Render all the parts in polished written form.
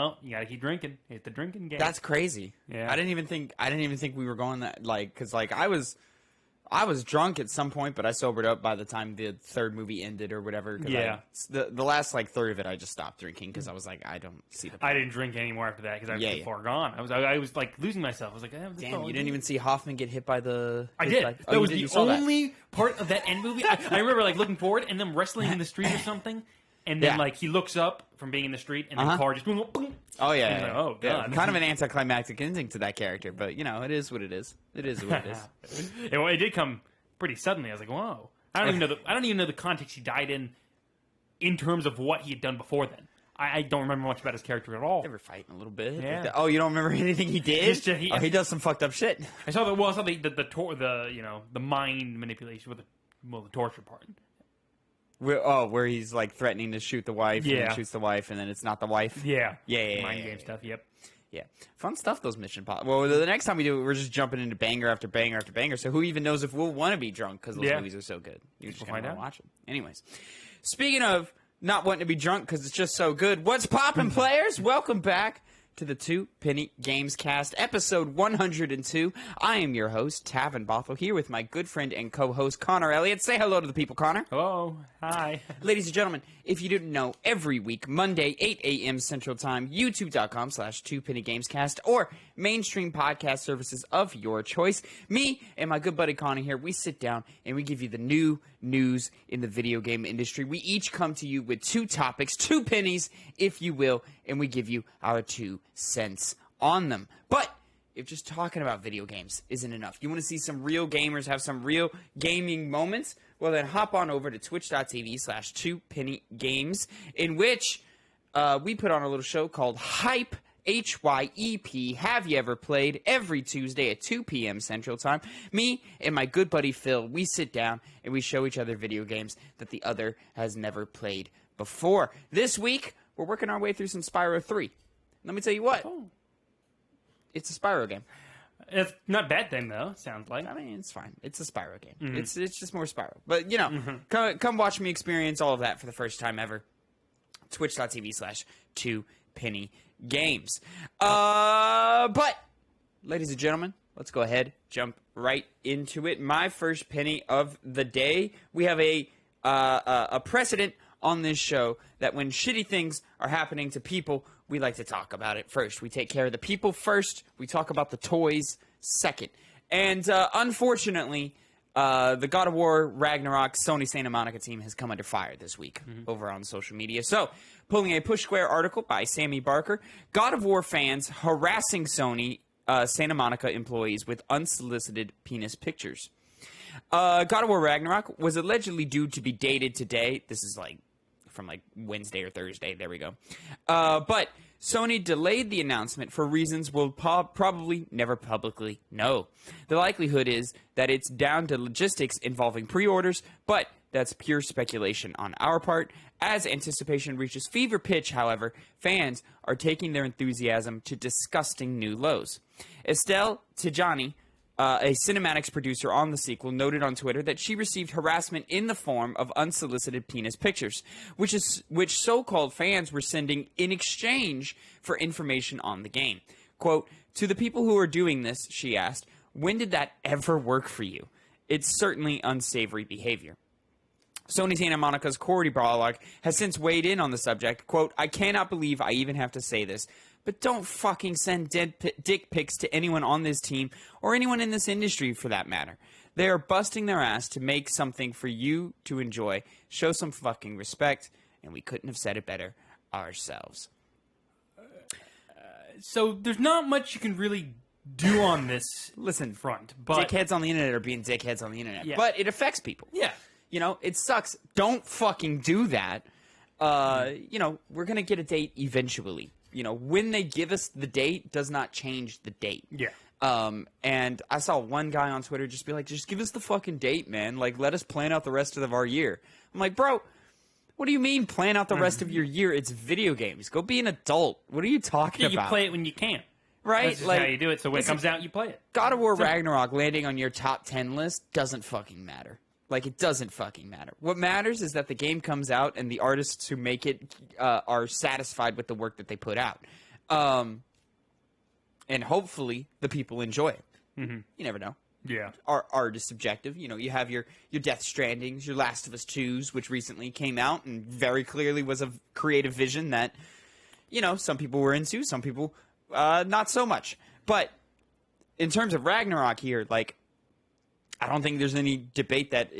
well, you gotta keep drinking. Hit the drinking game. That's crazy. Yeah. I didn't even think we were going that, like, because, like, I was drunk at some point, but I sobered up by the time the third movie ended or whatever. Yeah. The last, like, third of it, I just stopped drinking because I was like, I don't see the point. I didn't drink anymore after that because I was too far gone. I was like losing myself. I was like, damn, you didn't even see Hoffman get hit by the... I did. That was the only part of that end movie. I remember, like, looking forward and them wrestling in the street or something. And then, like, he looks up from being in the street, and the car just boom, boom. Oh, yeah. And he's like, oh, God. Kind of an anticlimactic ending to that character, but, you know, it is what it is. It is what it is. It did come pretty suddenly. I was like, whoa. I don't even know the context he died in terms of what he had done before then. I don't remember much about his character at all. They were fighting a little bit. Yeah. Oh, you don't remember anything he did? He does some fucked up shit. I saw the mind manipulation with the torture part. Where he's, like, threatening to shoot the wife, and then shoots the wife, and then it's not the wife? Yeah. Yeah. Mind game stuff, yep. Yeah. Fun stuff, those mission pods. Well, the next time we do it, we're just jumping into banger after banger after banger, so who even knows if we'll want to be drunk, because those movies are so good. You just want to watch them. Anyways. Speaking of not wanting to be drunk because it's just so good, what's poppin', players? Welcome back to the Two Penny Gamescast, episode 102. I am your host, Tavin Bothel, here with my good friend and co-host, Connor Elliott. Say hello to the people, Connor. Hello. Hi. Ladies and gentlemen, if you didn't know, every week, Monday, 8 a.m. Central Time, youtube.com/2pennygamescast, or mainstream podcast services of your choice, me and my good buddy Connor here, we sit down and we give you the new news in the video game industry. We each come to you with two topics, 2 pennies, if you will, and we give you our 2 cents on them. But if just talking about video games isn't enough, you want to see some real gamers have some real gaming moments, well then hop on over to twitch.tv/2pennygames, in which we put on a little show called Hype, HYEP, Have You Ever Played, every Tuesday at 2 p.m. Central Time. Me and my good buddy Phil, we sit down and we show each other video games that the other has never played before. This week, we're working our way through some Spyro 3. Let me tell you what. It's a Spyro game. It's not a bad thing, though, sounds like. I mean, it's fine. It's a Spyro game. Mm-hmm. It's just more Spyro. But, you know, come watch me experience all of that for the first time ever. Twitch.tv/2pennygames. But, ladies and gentlemen, let's go ahead, jump right into it. My first penny of the day. We have a precedent on this show that when shitty things are happening to people, we like to talk about it first. We take care of the people first. We talk about the toys second. And unfortunately, the God of War Ragnarok Sony Santa Monica team has come under fire this week over on social media. So, pulling a Push Square article by Sammy Barker, God of War fans harassing Sony Santa Monica employees with unsolicited penis pictures. God of War Ragnarok was allegedly due to be dated today. This is like from like Wednesday or Thursday. There we go. But Sony delayed the announcement for reasons we'll probably never publicly know. The likelihood is that it's down to logistics involving pre-orders, but that's pure speculation on our part. As anticipation reaches fever pitch, however, fans are taking their enthusiasm to disgusting new lows. Estelle Tijani, a cinematics producer on the sequel, noted on Twitter that she received harassment in the form of unsolicited penis pictures, which so-called fans were sending in exchange for information on the game. Quote, "To the people who are doing this," she asked, "when did that ever work for you? It's certainly unsavory behavior." Sony Santa Monica's Corey Barlog has since weighed in on the subject. Quote, "I cannot believe I even have to say this, but don't fucking send dick pics to anyone on this team or anyone in this industry for that matter. They are busting their ass to make something for you to enjoy. Show some fucking respect, and we couldn't have said it better ourselves." So there's not much you can really do on this front. But dickheads on the internet are being dickheads on the internet. Yeah. But it affects people. Yeah. You know, it sucks. Don't fucking do that. You know, we're going to get a date eventually. You know, when they give us the date does not change the date. Yeah. And I saw one guy on Twitter just be like, just give us the fucking date, man. Like, let us plan out the rest of our year. I'm like, bro, what do you mean plan out the rest of your year? It's video games. Go be an adult. What are you talking about? You play it when you can. Right? That's just how you do it. So when it comes out, you play it. God of War Ragnarok landing on your top 10 list doesn't fucking matter. Like, it doesn't fucking matter. What matters is that the game comes out and the artists who make it are satisfied with the work that they put out. And hopefully the people enjoy it. Mm-hmm. You never know. Yeah. Art is subjective. You know, you have your Death Strandings, your Last of Us 2s, which recently came out and very clearly was a creative vision that, you know, some people were into, some people not so much. But in terms of Ragnarok here, like, I don't think there's any debate that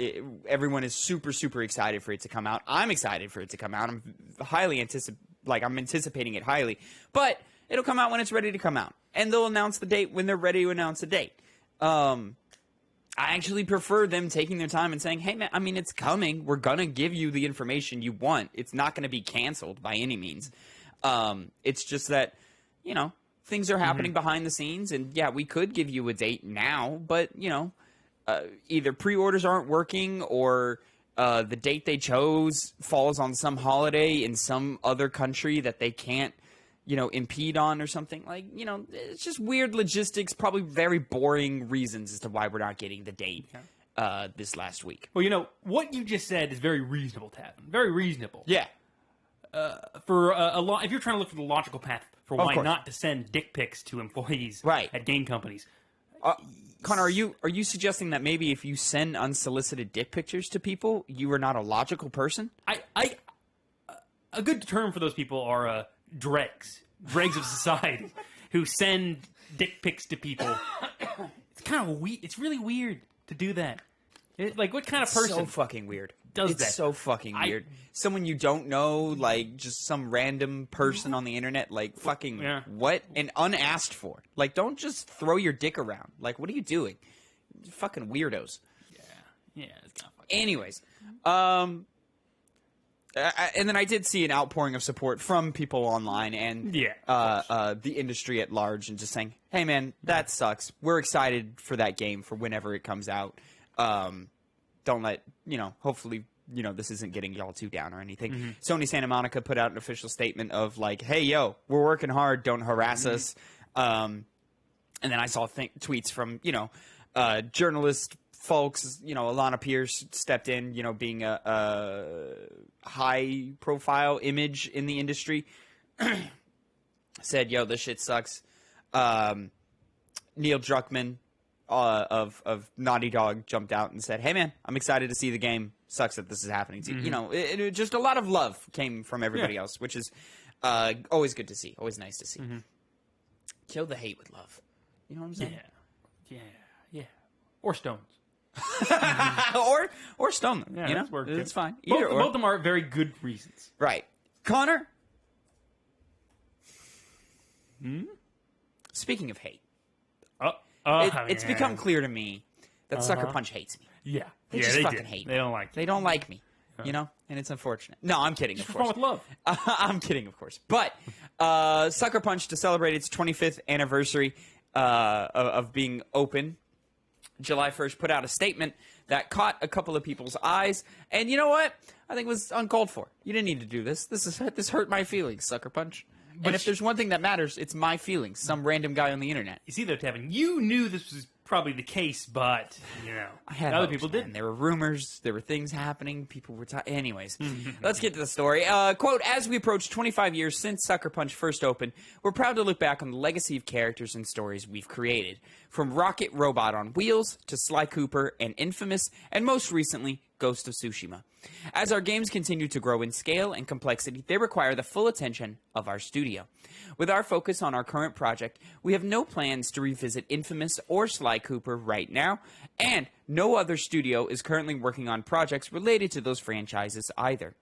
everyone is super, super excited for it to come out. I'm excited for it to come out. I'm anticipating it highly. But it'll come out when it's ready to come out. And they'll announce the date when they're ready to announce the date. I actually prefer them taking their time and saying, hey, man, I mean, it's coming. We're going to give you the information you want. It's not going to be canceled by any means. It's just that, you know, things are happening behind the scenes. And, yeah, we could give you a date now. But, you know, either pre-orders aren't working or the date they chose falls on some holiday in some other country that they can't, you know, impede on or something. Like, you know, it's just weird logistics, probably very boring reasons as to why we're not getting the date this last week. Well, you know, what you just said is very reasonable, Tavin. Very reasonable. Yeah. For if you're trying to look for the logical path for why not to send dick pics to employees at game companies. Connor, are you suggesting that maybe if you send unsolicited dick pictures to people, you are not a logical person? A good term for those people are dregs of society who send dick pics to people. It's kind of weird. It's really weird to do that. Like, what kind of person? So fucking weird. Does it's that? So fucking weird. Someone you don't know, like just some random person on the internet, like fucking what? And unasked for. Like, don't just throw your dick around. Like, what are you doing? Fucking weirdos. Yeah. It's kind of fucking Anyways, and then I did see an outpouring of support from people online and the industry at large, and just saying, "Hey, man, that sucks. We're excited for that game for whenever it comes out. Don't let hopefully this isn't getting y'all too down or anything." Sony Santa Monica put out an official statement of like, "Hey, yo, we're working hard. Don't harass us." And then I saw tweets from journalist folks, Alana Pierce stepped in, being a high-profile image in the industry, said, yo, this shit sucks. Neil Druckmann of Naughty Dog jumped out and said, hey, man, I'm excited to see the game. Sucks that this is happening to you. Just a lot of love came from everybody else, which is always good to see, always nice to see. Kill the hate with love. You know what I'm saying? Yeah. Or Stones. or stone them. Yeah, that's work. It's fine. Both of them are very good reasons. Right. Connor? Speaking of hate, it's become clear to me that Suckerpunch hates me. Yeah. They just fucking hate me. They don't like me. They don't like me. And it's unfortunate. No, I'm kidding, of course. What's wrong with love? I'm kidding, of course. But Suckerpunch, to celebrate its 25th anniversary of being open, July 1st, put out a statement that caught a couple of people's eyes. And you know what? I think it was uncalled for. You didn't need to do this. This hurt my feelings, Suckerpunch. And if there's one thing that matters, it's my feelings. Some random guy on the internet. You see, though, Tavin, you knew this was probably the case, but, I had other people didn't. There were rumors. There were things happening. People were anyways, let's get to the story. Quote, as we approach 25 years since Sucker Punch first opened, we're proud to look back on the legacy of characters and stories we've created. From Rocket Robot on Wheels to Sly Cooper and Infamous, and most recently, Ghost of Tsushima. As our games continue to grow in scale and complexity, they require the full attention of our studio. With our focus on our current project, we have no plans to revisit Infamous or Sly Cooper right now, and no other studio is currently working on projects related to those franchises either.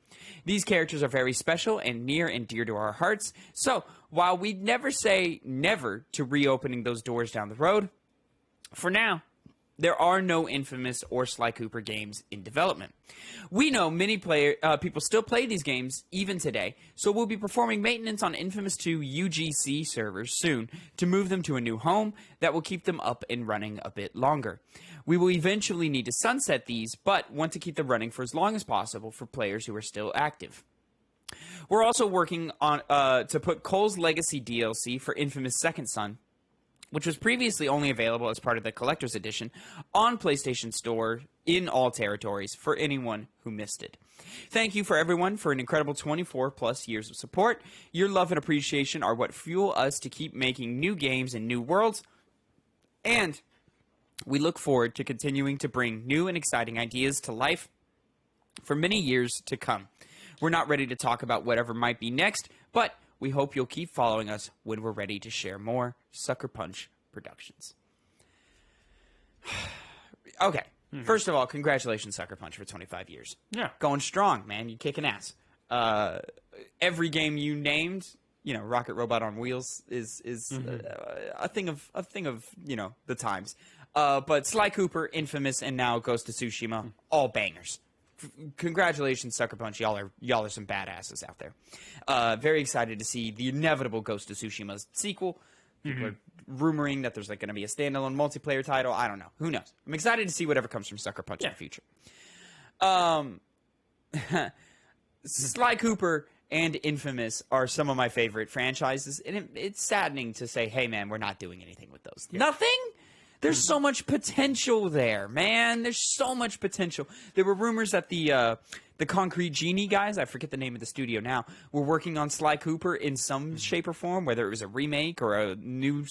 These characters are very special and near and dear to our hearts, so while we'd never say never to reopening those doors down the road, for now, there are no Infamous or Sly Cooper games in development. We know many people still play these games even today, so we'll be performing maintenance on Infamous 2 UGC servers soon to move them to a new home that will keep them up and running a bit longer. We will eventually need to sunset these, but want to keep them running for as long as possible for players who are still active. We're also working on to put Cole's Legacy DLC for Infamous Second Son which was previously only available as part of the Collector's Edition on PlayStation Store in all territories for anyone who missed it. Thank you for everyone for an incredible 24-plus years of support. Your love and appreciation are what fuel us to keep making new games and new worlds, and we look forward to continuing to bring new and exciting ideas to life for many years to come. We're not ready to talk about whatever might be next, but we hope you'll keep following us when we're ready to share more Suckerpunch Productions. Okay. First of all, congratulations, Suckerpunch, for 25 years. Yeah. Going strong, man. You're kicking ass. Every game you named, you know, Rocket Robot on Wheels is a thing of the times. But Sly Cooper, Infamous, and now Ghost of Tsushima, all bangers. Congratulations, Suckerpunch. Y'all are some badasses out there. Very excited to see the inevitable Ghost of Tsushima's sequel. People are rumoring that there's going to be a standalone multiplayer title. I don't know. Who knows? I'm excited to see whatever comes from Suckerpunch in the future. Sly Cooper and Infamous are some of my favorite franchises, and it's saddening to say, hey, man, we're not doing anything with those. Yeah. Nothing? There's so much potential there, man. There's so much potential. There were rumors that the Concrete Genie guys, I forget the name of the studio now, were working on Sly Cooper in some shape or form, whether it was a remake or a new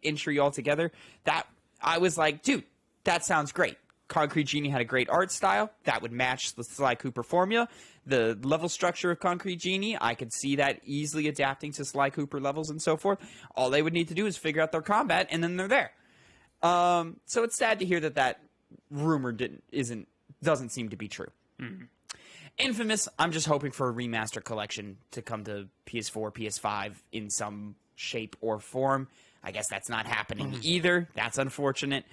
entry altogether. That I was like, dude, that sounds great. Concrete Genie had a great art style. That would match the Sly Cooper formula. The level structure of Concrete Genie, I could see that easily adapting to Sly Cooper levels and so forth. All they would need to do is figure out their combat, and then they're there. So it's sad to hear that rumor doesn't seem to be true. Infamous, I'm just hoping for a remaster collection to come to PS4, PS5 in some shape or form. I guess that's not happening either. That's unfortunate.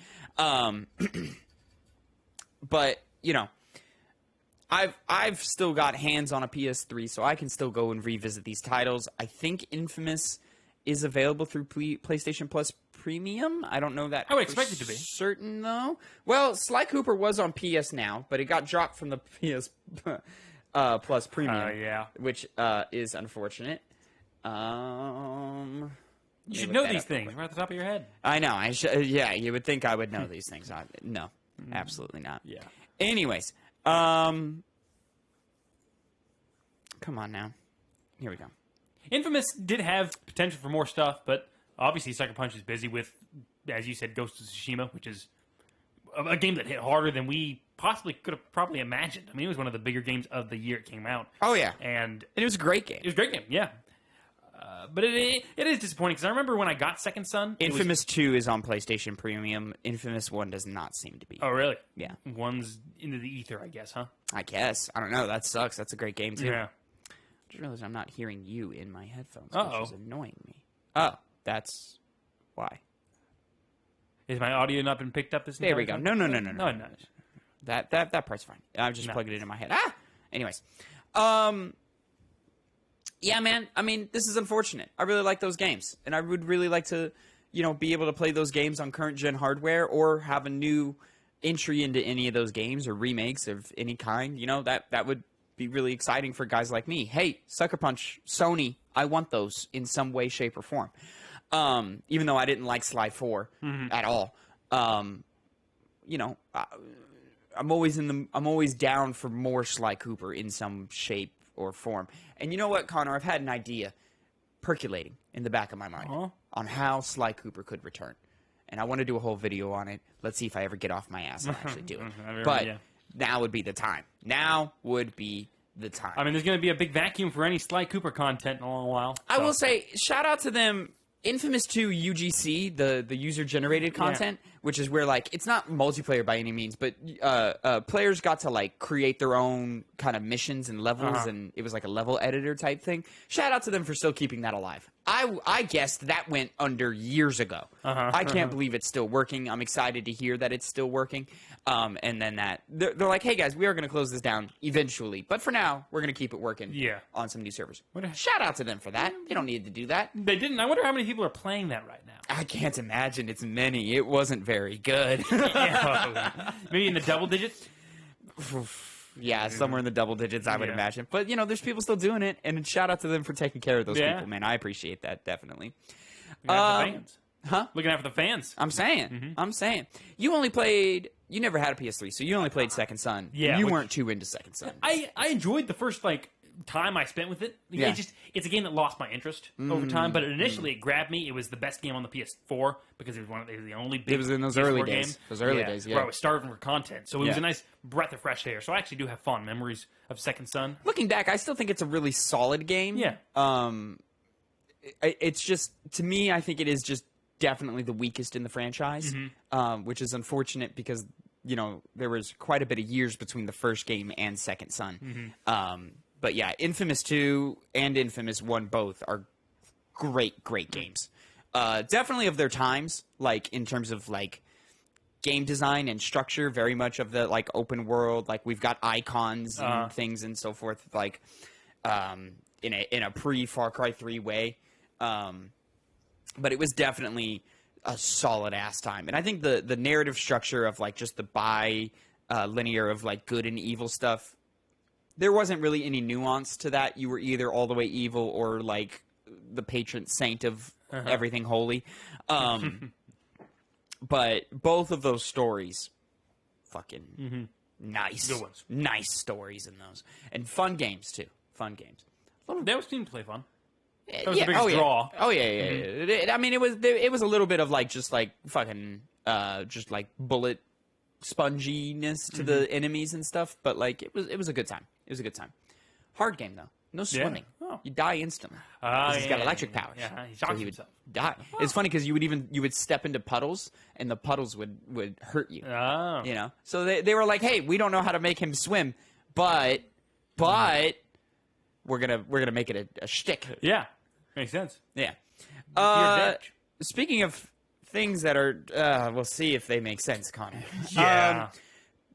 But, you know, I've still got hands on a PS3, so I can still go and revisit these titles. I think Infamous is available through PlayStation Plus Premium. I don't know that. I would expect it to be certain, though. Well, Sly Cooper was on PS Now, but it got dropped from the PS Plus Premium. Yeah. Which is unfortunate. You should know these things right at the top of your head. I know. Yeah, you would think I would know these things. No, absolutely not. Yeah. Anyways, come on now. Here we go. Infamous did have potential for more stuff, but obviously Sucker Punch is busy with, as you said, Ghost of Tsushima, which is a game that hit harder than we possibly could have probably imagined. I mean, it was one of the bigger games of the year it came out. Oh, yeah. And it was a great game. It was a great game, yeah. But it is disappointing, because I remember when I got Second Son... Infamous 2 is on PlayStation Premium. Infamous 1 does not seem to be. Oh, really? Yeah. One's into the ether, I guess, huh? I guess. I don't know. That sucks. That's a great game, too. Yeah. I just realized I'm not hearing you in my headphones, Uh-oh. which is annoying me. Oh, that's why. Is my audio not been picked up this There we go. time? No. That part's fine. I've just plugged it into my head. Anyways. Yeah, man. I mean, this is unfortunate. I really like those games. And I would really like to, be able to play those games on current-gen hardware or have a new entry into any of those games or remakes of any kind. That would be really exciting for guys like me. Hey, Sucker Punch, Sony, I want those in some way, shape, or form. Even though I didn't like Sly 4 at all. I'm always down for more Sly Cooper in some shape or form. And you know what, Connor? I've had an idea percolating in the back of my mind on how Sly Cooper could return. And I want to do a whole video on it. Let's see if I ever get off my ass and actually do it. But now would be the time. Now would be the time. I mean, there's going to be a big vacuum for any Sly Cooper content in a long while. So. I will say, shout out to them. Infamous 2 UGC, the user-generated content, which is where, it's not multiplayer by any means, but players got to, create their own kind of missions and levels, and it was like a level editor type thing. Shout out to them for still keeping that alive. I guessed that went under years ago. I can't believe it's still working. I'm excited to hear that it's still working. And then they're like, hey, guys, we are going to close this down eventually, but for now, we're going to keep it working on some new servers. Shout out to them for that. They don't need to do that. They didn't. I wonder how many people are playing that right now. I can't imagine it's many. It wasn't very good. Maybe in the double digits? Yeah, somewhere in the double digits, I would imagine. But, there's people still doing it, and shout out to them for taking care of those people, man. I appreciate that, definitely. The fans. Huh? Looking out for the fans. I'm saying. I'm saying. You only played. You never had a PS3, so you only played Second Son. Yeah, You which- weren't too into Second Son. I enjoyed the first time I spent with it. Yeah. It's a game that lost my interest over time, but initially it grabbed me. It was the best game on the PS4 because it was the only big. It was in those PS4 early game. days. Those early days, yeah. Where I was starving for content, so it was Yeah. a nice breath of fresh air. So I actually do have fond memories of Second Son. Looking back, I still think it's a really solid game. Yeah. It's just, to me, I think it is just definitely the weakest in the franchise, which is unfortunate because, you know, there was quite a bit of years between the first game and Second Son. But yeah, Infamous 2 and Infamous 1 both are great games. Definitely of their times, like, in terms of, like, game design and structure, very much of the, like, open world. Like, we've got icons and things and so forth, like, in a pre-Far Cry 3 way. But it was definitely a solid-ass time. And I think the narrative structure of, like, just the linear of, like, good and evil stuff, there wasn't really any nuance to that. You were either all the way evil or, like, the patron saint of everything holy. But both of those stories, fucking nice. Good ones. Nice stories in those. And fun games, too. Fun games. That seemed to play fun. That was the biggest yeah. draw. Oh yeah. I mean, it was a little bit of like just like fucking just like bullet sponginess to the enemies and stuff, but like it was a good time. It was a good time. Hard game though. No swimming. Oh. You die instantly. 'Cause he's got electric powers. Yeah, he so shocks he would himself. die. It's funny because you would step into puddles and the puddles would hurt you. Oh. You know. So they were like, hey, we don't know how to make him swim, but we're gonna make it a shtick. Yeah. Makes sense. Yeah. Your ditch. Speaking of things that are, we'll see if they make sense, Connor. Yeah.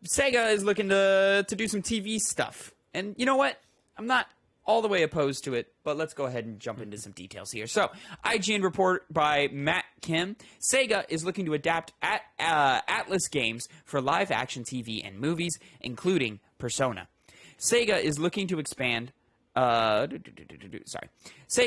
Sega is looking to do some TV stuff, and you know what? I'm not all the way opposed to it, but let's go ahead and jump into some details here. So, IGN report by Matt Kim: Sega is looking to adapt Atlas games for live-action TV and movies, including Persona. Sega is looking to expand. Sega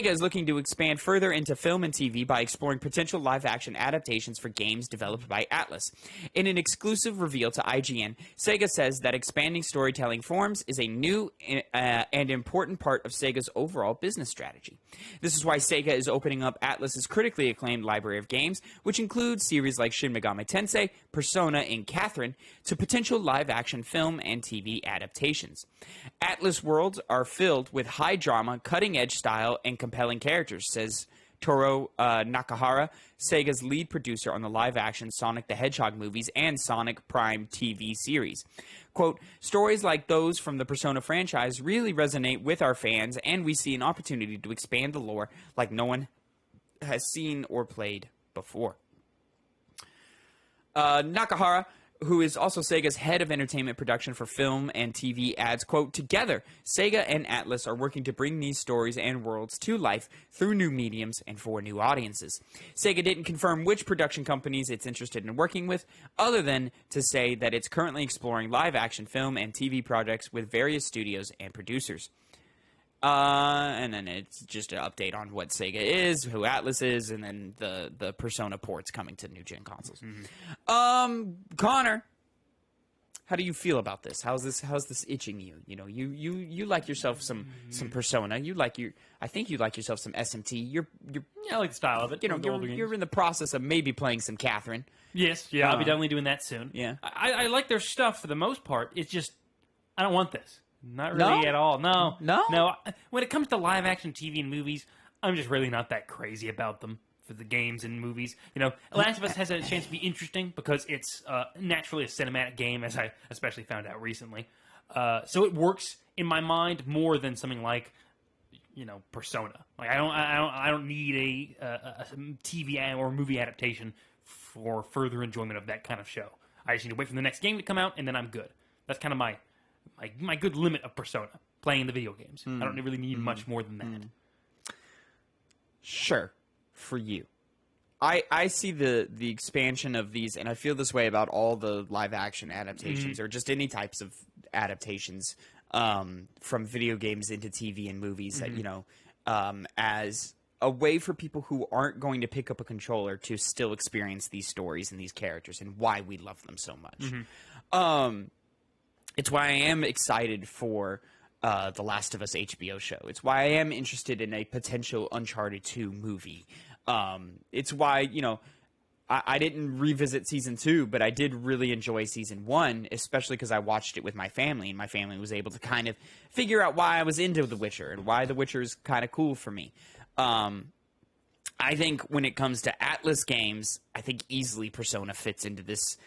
is looking to expand further into film and TV by exploring potential live-action adaptations for games developed by Atlas. In an exclusive reveal to IGN, Sega says that expanding storytelling forms is a new and important part of Sega's overall business strategy. This is why Sega is opening up Atlas's critically acclaimed library of games, which includes series like Shin Megami Tensei, Persona, and Catherine, to potential live-action film and TV adaptations. Atlas worlds are filled with high drama, cutting-edge style, and compelling characters, says Toru Nakahara, Sega's lead producer on the live-action Sonic the Hedgehog movies and Sonic Prime TV series. Quote, stories like those from the Persona franchise really resonate with our fans, and we see an opportunity to expand the lore like no one has seen or played before. Nakahara, who is also Sega's head of entertainment production for film and TV, adds, quote, together, Sega and Atlas are working to bring these stories and worlds to life through new mediums and for new audiences. Sega didn't confirm which production companies it's interested in working with, other than to say that it's currently exploring live-action film and TV projects with various studios and producers. And then it's just an update on what Sega is, who Atlas is, and then the Persona ports coming to new-gen consoles. Connor, how do you feel about this? How's this itching you? You know, you like yourself some Persona. I think you like yourself some SMT. Yeah, I like the style of it. You know, you're in the process of maybe playing some Catherine. Yes, yeah, I'll be definitely doing that soon. Yeah. I like their stuff for the most part. It's just, I don't want this. Not really at all. No. When it comes to live action TV and movies, I'm just really not that crazy about them for the games and movies. You know, Last of Us has a chance to be interesting because it's naturally a cinematic game, as I especially found out recently. So it works in my mind more than something like, you know, Persona. Like I don't need a TV or movie adaptation for further enjoyment of that kind of show. I just need to wait for the next game to come out, and then I'm good. That's kind of my good limit of Persona, playing the video games. I don't really need much more than that. Sure, for you. I see the expansion of these, and I feel this way about all the live-action adaptations, or just any types of adaptations from video games into TV and movies, that, you know, as a way for people who aren't going to pick up a controller to still experience these stories and these characters and why we love them so much. It's why I am excited for the Last of Us HBO show. It's why I am interested in a potential Uncharted 2 movie. It's why, you know, I didn't revisit Season 2, but I did really enjoy Season 1, especially because I watched it with my family, and my family was able to kind of figure out why I was into The Witcher and why The Witcher is kind of cool for me. I think when it comes to Atlas games, I think easily Persona fits into this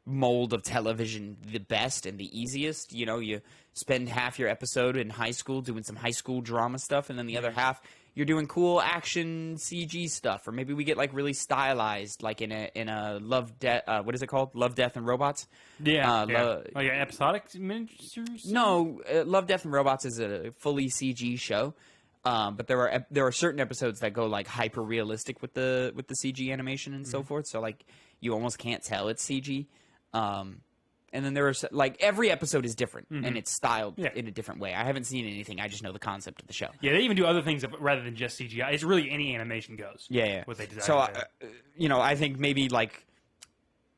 mold of television the best and the easiest. You know, you spend half your episode in high school doing some high school drama stuff, and then the other half you're doing cool action CG stuff, or maybe we get like really stylized, like in a Love Death. What is it called? Love, Death, and Robots. Yeah, like an episodic miniseries. No, Love, Death, and Robots is a fully CG show. But there are certain episodes that go like hyper realistic with the CG animation and so forth. So like you almost can't tell it's CG. And then there are like every episode is different and it's styled in a different way. I haven't seen anything. I just know the concept of the show. Yeah, they even do other things rather than just CGI. It's really any animation goes. Yeah. What they design. So you know, I think maybe like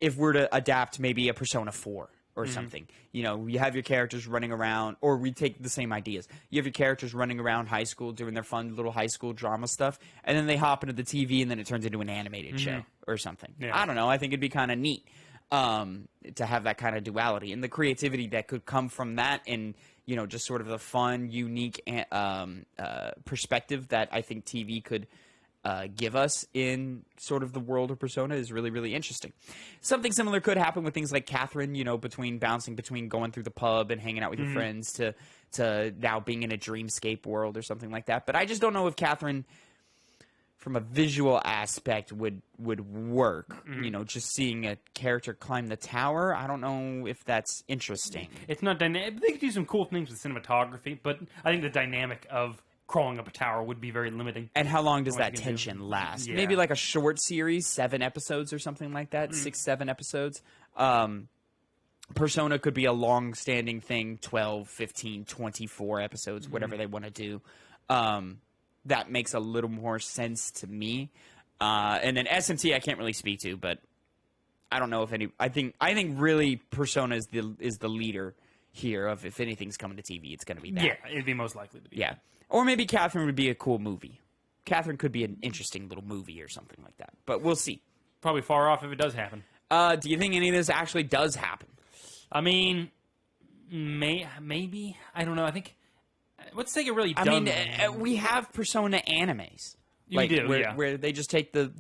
if we're to adapt maybe a Persona 4. Or something. You know, you have your characters running around, or we take the same ideas. You have your characters running around high school doing their fun little high school drama stuff, and then they hop into the TV, and then it turns into an animated show or something. Yeah. I don't know. I think it'd be kind of neat to have that kind of duality and the creativity that could come from that, and you know, just sort of the fun, unique perspective that I think TV could give us in sort of the world of Persona is really, really interesting. Something similar could happen with things like Catherine, you know, bouncing between going through the pub and hanging out with your friends to now being in a dreamscape world or something like that. But I just don't know if Catherine, from a visual aspect, would work. You know, just seeing a character climb the tower, I don't know if that's interesting. It's not dynamic. They could do some cool things with cinematography, but I think the dynamic of crawling up a tower would be very limiting. And how long does that tension last? Yeah. Maybe like a short series, 7 episodes or something like that, 6, 7 episodes. Persona could be a long-standing thing, 12, 15, 24 episodes, whatever they want to do. That makes a little more sense to me. And then SMT I can't really speak to, but I don't know if any... I think really Persona is the leader here of if anything's coming to TV, it's going to be that. Yeah, it'd be most likely to be. Yeah. Or maybe Catherine would be a cool movie. Catherine could be an interesting little movie or something like that. But we'll see. Probably far off if it does happen. Do you think any of this actually does happen? I mean, maybe. I don't know. I think... Let's take it really dumb. I mean, we have Persona animes. You do, where they just take the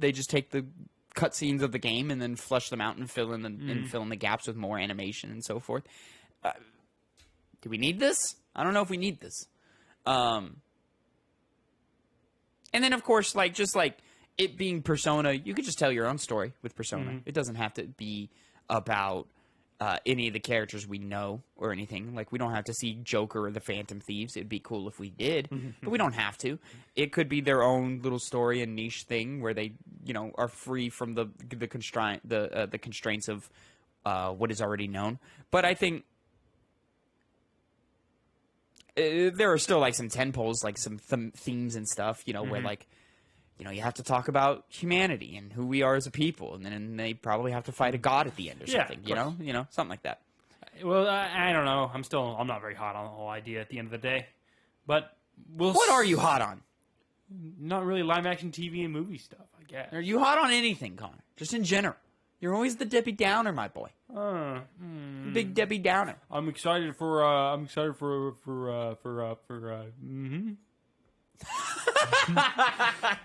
cutscenes of the game and then flush them out and fill in the gaps with more animation and so forth. Do we need this? I don't know if we need this. And then, of course, just like it being Persona, you could just tell your own story with Persona. It doesn't have to be about any of the characters we know or anything. Like, we don't have to see Joker or the Phantom Thieves. It'd be cool if we did, but we don't have to. It could be their own little story and niche thing where they, you know, are free from the constraints of what is already known. But I think there are still like some tentpoles, like some themes and stuff, you know, where like, you know, you have to talk about humanity and who we are as a people, and then they probably have to fight a god at the end or something, you know, something like that. Well, I don't know. I'm not very hot on the whole idea at the end of the day, but What are you hot on? Not really live action TV and movie stuff, I guess. Are you hot on anything, Connor? Just in general. You're always the Debbie Downer, my boy. Big Debbie Downer. I'm excited for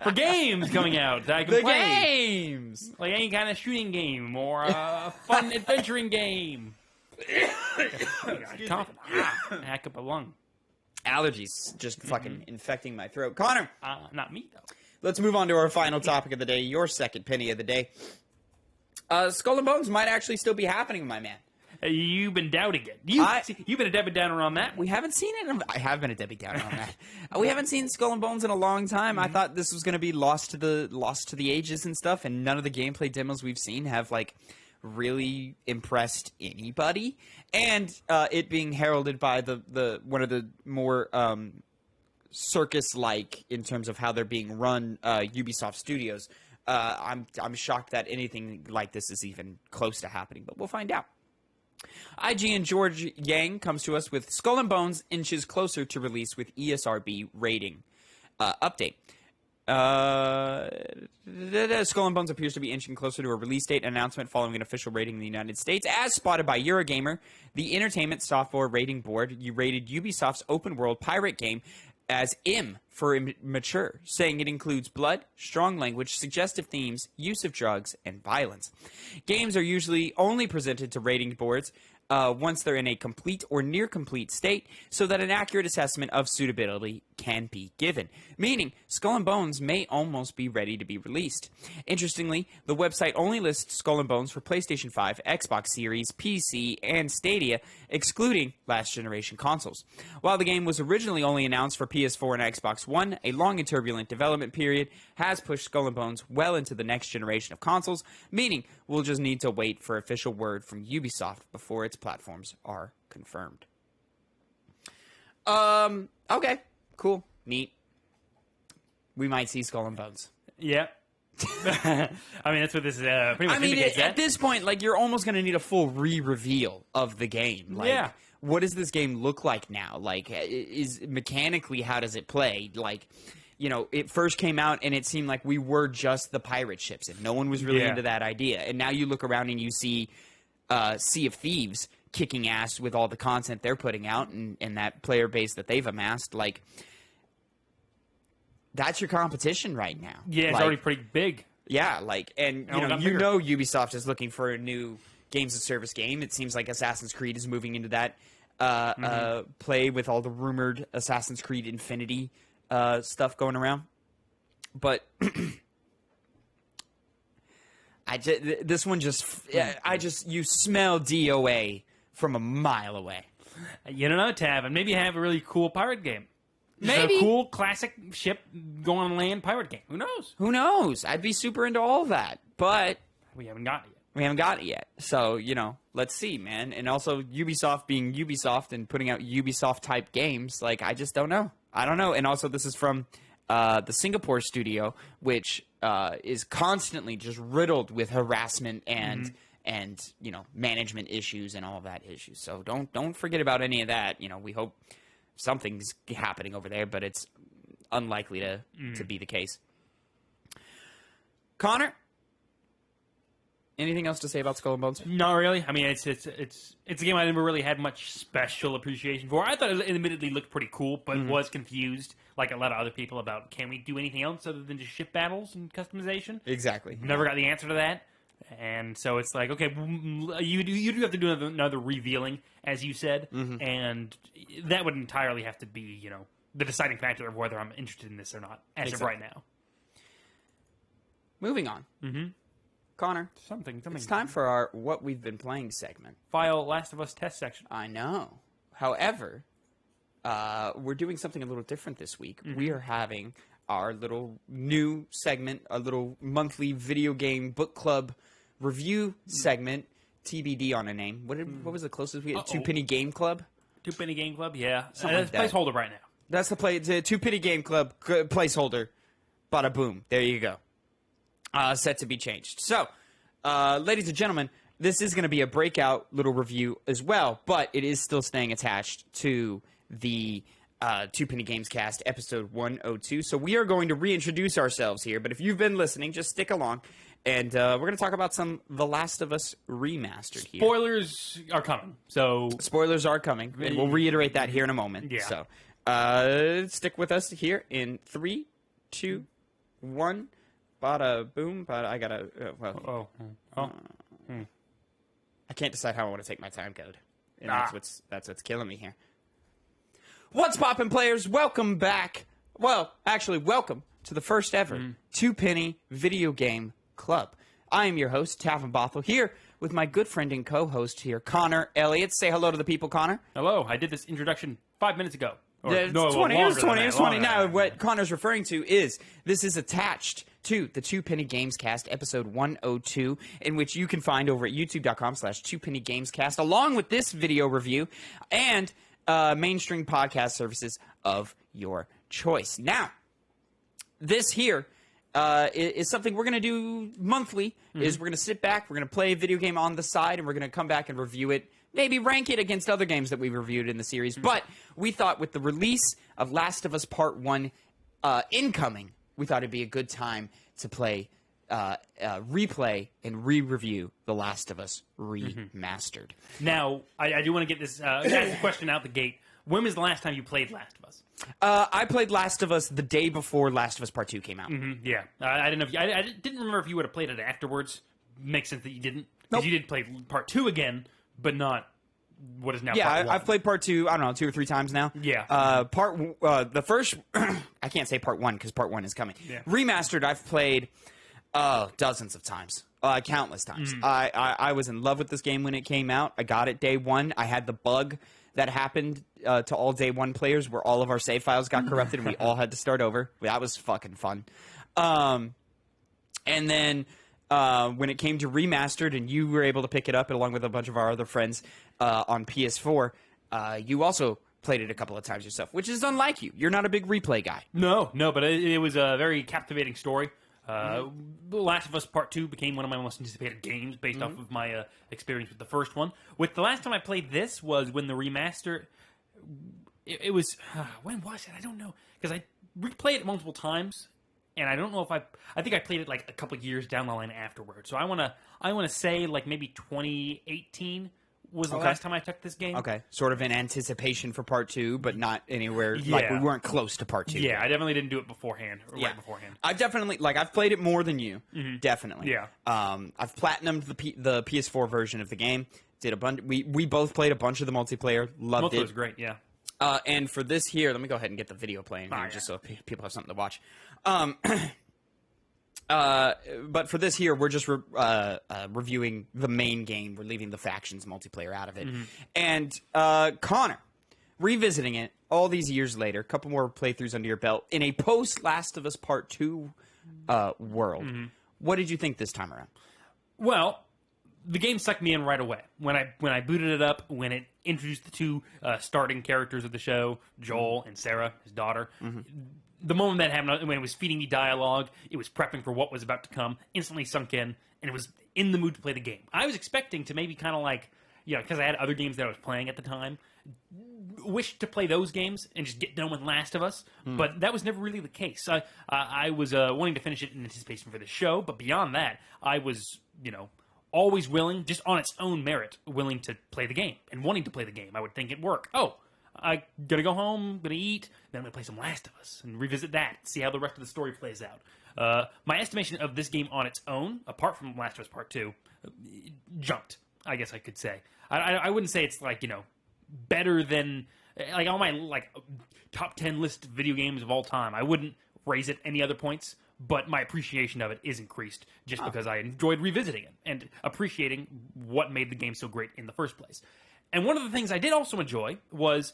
for games coming out that I can play. Games! Like any kind of shooting game or a fun adventuring game. Hack up a lung. Allergies just fucking infecting my throat. Connor! Not me, though. Let's move on to our final topic of the day, your second penny of the day. Skull and Bones might actually still be happening, my man. You've been doubting it. You've been a Debbie Downer on that. We haven't seen it. I have been a Debbie Downer on that. We haven't seen Skull and Bones in a long time. I thought this was going to be lost to the ages and stuff, and none of the gameplay demos we've seen have like really impressed anybody. And it being heralded by the one of the more circus-like in terms of how they're being run, Ubisoft Studios. I'm shocked that anything like this is even close to happening, but we'll find out. IGN George Yang comes to us with Skull and Bones inches closer to release with ESRB rating update. Skull and Bones appears to be inching closer to a release date announcement following an official rating in the United States. As spotted by Eurogamer, the Entertainment Software Rating Board rated Ubisoft's open-world pirate game as M for immature, saying it includes blood, strong language, suggestive themes, use of drugs, and violence. Games are usually only presented to rating boards once they're in a complete or near complete state, so that an accurate assessment of suitability can be given, meaning Skull and Bones may almost be ready to be released. Interestingly, the website only lists Skull and Bones for PlayStation 5, Xbox Series, PC, and Stadia, excluding last-generation consoles. While the game was originally only announced for PS4 and Xbox One, a long and turbulent development period has pushed Skull and Bones well into the next generation of consoles, meaning we'll just need to wait for official word from Ubisoft before its platforms are confirmed. Okay. Cool. Neat. We might see Skull and Bones. Yeah. I mean, that's what this pretty much indicates. At this point, like, you're almost going to need a full re-reveal of the game. Like, yeah. What does this game look like now? Like, is mechanically, how does it play? Like, you know, it first came out and it seemed like we were just the pirate ships and no one was really into that idea. And now you look around and you see Sea of Thieves kicking ass with all the content they're putting out and that player base that they've amassed. Like, that's your competition right now. Yeah, it's already pretty big. Yeah, like, and you know Ubisoft is looking for a new games of service game. It seems like Assassin's Creed is moving into that play with all the rumored Assassin's Creed Infinity stuff going around. But this one you smell DOA from a mile away. You don't know, Tav, and maybe have a really cool pirate game. Maybe. A cool classic ship going on land pirate game. Who knows? Who knows? I'd be super into all of that, but we haven't got it yet. We haven't got it yet. So, let's see, man. And also Ubisoft being Ubisoft and putting out Ubisoft-type games, like, I just don't know. I don't know. And also this is from the Singapore studio, which is constantly just riddled with harassment and management issues and all of that issues. So don't forget about any of that. We hope something's happening over there, but it's unlikely to be the case. Connor, anything else to say about Skull and Bones? Not really. I mean, it's a game I never really had much special appreciation for. I thought it admittedly looked pretty cool, but was confused, like a lot of other people, about can we do anything else other than just ship battles and customization? Exactly. Never got the answer to that. And so it's like, okay, you do have to do another revealing, as you said, and that would entirely have to be, the deciding factor of whether I'm interested in this or not, as of right now. Moving on. Connor, something. It's time for our What We've Been Playing segment. File Last of Us test section. I know. However, we're doing something a little different this week. We are having our little new segment, a little monthly video game book club review segment, TBD on a name. What was the closest we had? Two Penny Game Club? Two Penny Game Club, yeah. That's placeholder right now. That's the Two Penny Game Club placeholder. Bada boom. There you go. Set to be changed. So, ladies and gentlemen, this is going to be a breakout little review as well, but it is still staying attached to the Two Penny Gamescast episode 102. So we are going to reintroduce ourselves here, but if you've been listening, just stick along. And we're going to talk about some The Last of Us Remastered here. Spoilers are coming. Spoilers are coming, and we'll reiterate that here in a moment. Yeah. So stick with us here in 3, 2, 1. Bada boom, but I gotta. I can't decide how I want to take my time code, and that's what's killing me here. What's poppin', players? Welcome back. Well, actually, welcome to the first ever Two Penny Video Game Club. I am your host, Tavin Bothel, here with my good friend and co-host here, Connor Elliott. Say hello to the people, Connor. Hello. I did this introduction 5 minutes ago. It was 20. Now, what Connor's referring to is this is attached to the Two Penny Gamescast episode 102, in which you can find over at youtube.com/2pennygamescast, along with this video review and mainstream podcast services of your choice. Now, this here is something we're going to do monthly, is we're going to sit back, we're going to play a video game on the side, and we're going to come back and review it, maybe rank it against other games that we've reviewed in the series. But we thought with the release of Last of Us Part 1 incoming, we thought it'd be a good time to play, replay, and re-review The Last of Us Remastered. Now, I do want to get this ask the question out the gate. When was the last time you played Last of Us? I played Last of Us the day before Last of Us Part 2 came out. Yeah. I didn't know if I didn't remember if you would have played it afterwards. Makes sense that you didn't. Because you did play Part 2 again, but not what is now Part 1. I've played Part 2, I don't know, 2 or 3 times now. Yeah. The first, I can't say Part 1 because Part 1 is coming. Yeah. Remastered, I've played dozens of times. Countless times. I was in love with this game when it came out. I got it day one. I had the bug that happened to all day one players where all of our save files got corrupted and we all had to start over. That was fucking fun. And then when it came to Remastered and you were able to pick it up along with a bunch of our other friends on PS4, you also played it a couple of times yourself, which is unlike you. You're not a big replay guy. No, but it was a very captivating story. The Last of Us Part 2 became one of my most anticipated games based off of my experience with the first one. With the last time I played this was when the remaster... It was... when was it? I don't know. Because I replayed it multiple times, and I don't know if I think I played it like a couple years down the line afterwards. So I want to say like maybe 2018 was the last time I checked this game. Okay. Sort of in anticipation for Part 2, but not anywhere, like we weren't close to Part 2. Yeah, I definitely didn't do it beforehand, right beforehand. I've definitely, I've played it more than you, definitely. Yeah. I've platinumed the PS4 version of the game, did a bunch, we both played a bunch of the multiplayer, loved it. Multiplayer was great, yeah. And for this here, let me go ahead and get the video playing here, just so people have something to watch. But for this here, we're just reviewing the main game. We're leaving the factions multiplayer out of it. And Connor, revisiting it all these years later, a couple more playthroughs under your belt, in a post-Last of Us Part 2 world, what did you think this time around? Well, the game sucked me in right away. When I booted it up, when it introduced the two starting characters of the show, Joel and Sarah, his daughter, the moment that happened, when it was feeding me dialogue, it was prepping for what was about to come, instantly sunk in, and it was in the mood to play the game. I was expecting to maybe kind of like, because I had other games that I was playing at the time, wish to play those games and just get done with Last of Us, but that was never really the case. I was wanting to finish it in anticipation for the show, but beyond that, I was, always willing, just on its own merit, willing to play the game and wanting to play the game. I would think it'd work. Oh, I'm gonna go home, gonna eat, then I'm gonna play some Last of Us and revisit that, see how the rest of the story plays out. My estimation of this game on its own, apart from Last of Us Part 2, jumped, I guess I could say. I wouldn't say it's better than on my top 10 list of video games of all time. I wouldn't raise it any other points, but my appreciation of it is increased just because I enjoyed revisiting it and appreciating what made the game so great in the first place. And one of the things I did also enjoy was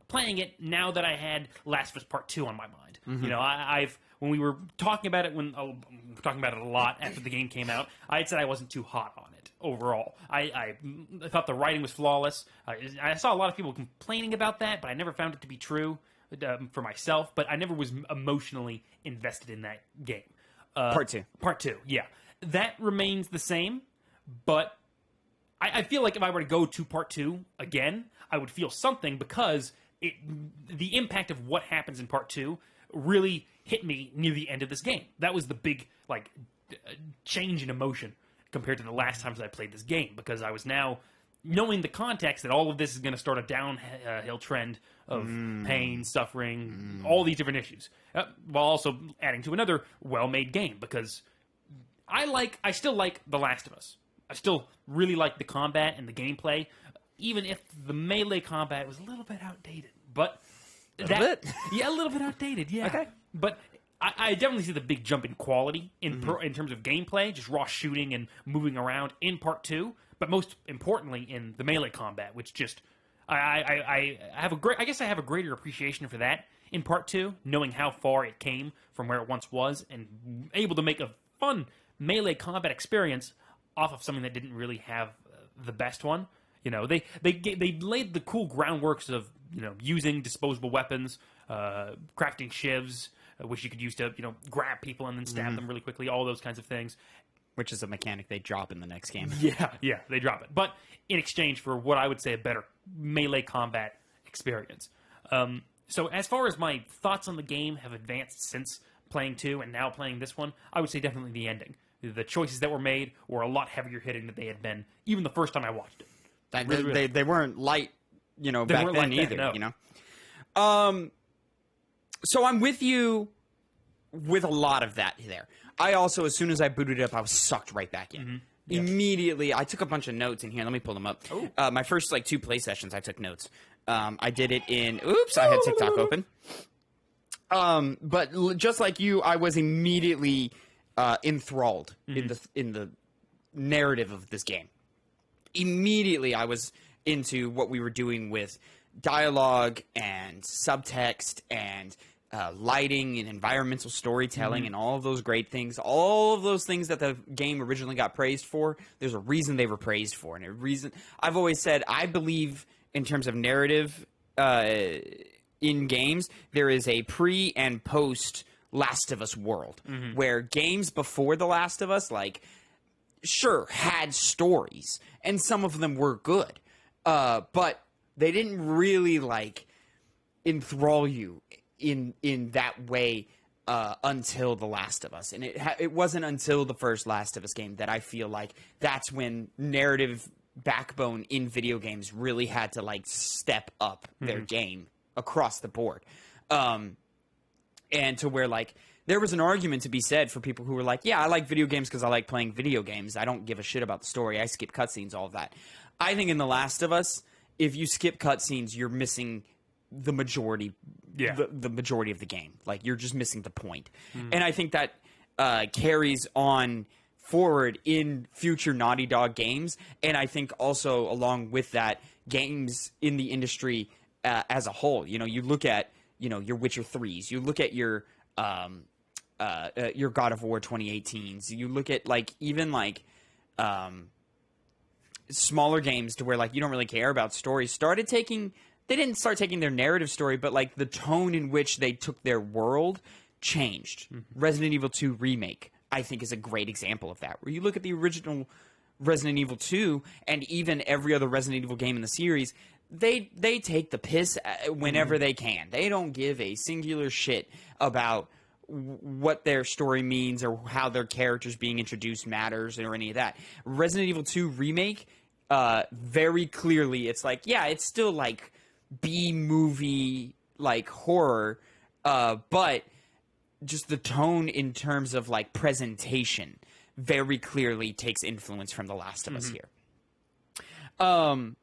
playing it now that I had Last of Us Part 2 on my mind. I've when we were talking about it, talking about it a lot after the game came out, I had said I wasn't too hot on it overall. I thought the writing was flawless. I saw a lot of people complaining about that, but I never found it to be true for myself. But I never was emotionally invested in that game. Part 2. Part 2, yeah. That remains the same, but I feel like if I were to go to Part 2 again, I would feel something because the impact of what happens in Part 2 really hit me near the end of this game. That was the big change in emotion compared to the last times I played this game, because I was now knowing the context that all of this is going to start a downhill trend of pain, suffering, all these different issues, while also adding to another well-made game, because I still like The Last of Us. I still really like the combat and the gameplay, even if the melee combat was a little bit outdated. But a little bit outdated, yeah. Okay. But I definitely see the big jump in quality in terms of gameplay, just raw shooting and moving around in Part 2. But most importantly, in the melee combat, which just I have I guess I have a greater appreciation for that in Part 2, knowing how far it came from where it once was, and able to make a fun melee combat experience off of something that didn't really have the best one. They laid the cool groundworks of using disposable weapons, crafting shivs, which you could use to grab people and then stab them really quickly. All those kinds of things. Which is a mechanic they drop in the next game. Yeah, they drop it. But in exchange for what I would say a better melee combat experience. So as far as my thoughts on the game have advanced since playing 2 and now playing this one, I would say definitely the ending. The choices that were made were a lot heavier hitting than they had been even the first time I watched it. They weren't light, back then like either, that, no. So I'm with you with a lot of that there. I also, as soon as I booted it up, I was sucked right back in. Immediately, I took a bunch of notes in here. Let me pull them up. My first 2 play sessions, I took notes. I did it in. Oops, I had TikTok open. But just like you, I was immediately enthralled in the narrative of this game. Immediately, I was into what we were doing with dialogue and subtext and lighting and environmental storytelling and all of those great things. All of those things that the game originally got praised for, there's a reason they were praised for. And a reason I've always said, I believe in terms of narrative in games, there is a pre and post Last of Us world where games before The Last of Us, sure, had stories and some of them were good, but they didn't really enthrall you in that way until The Last of Us. And it wasn't until the first Last of Us game that I feel like that's when narrative backbone in video games really had to step up their game across the board. And to where there was an argument to be said for people who were like, yeah, I like video games because I like playing video games. I don't give a shit about the story. I skip cutscenes, all of that. I think in The Last of Us, if you skip cutscenes, you're missing the majority the majority of the game. You're just missing the point. And I think that carries on forward in future Naughty Dog games. And I think also along with that, games in the industry as a whole. You look at your Witcher 3s, you look at your God of War 2018s, you look at even smaller games to where you don't really care about stories they didn't start taking their narrative story, but the tone in which they took their world changed. Resident Evil 2 Remake, I think, is a great example of that, where you look at the original Resident Evil 2 and even every other Resident Evil game in the series, they take the piss whenever they can. They don't give a singular shit about what their story means or how their characters being introduced matters or any of that. Resident Evil 2 Remake, very clearly, it's it's still B-movie horror, but just the tone in terms of presentation very clearly takes influence from The Last of Us here. And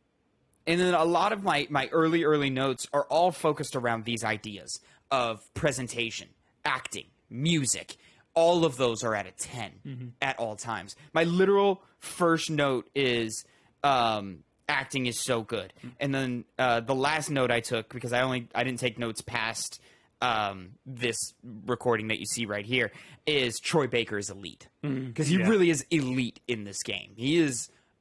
then a lot of my early notes are all focused around these ideas of presentation, acting, music. All of those are at a 10 at all times. My literal first note is acting is so good. And then the last note I took, because I didn't take notes past this recording that you see right here, is Troy Baker is elite. Because he really is elite in this game.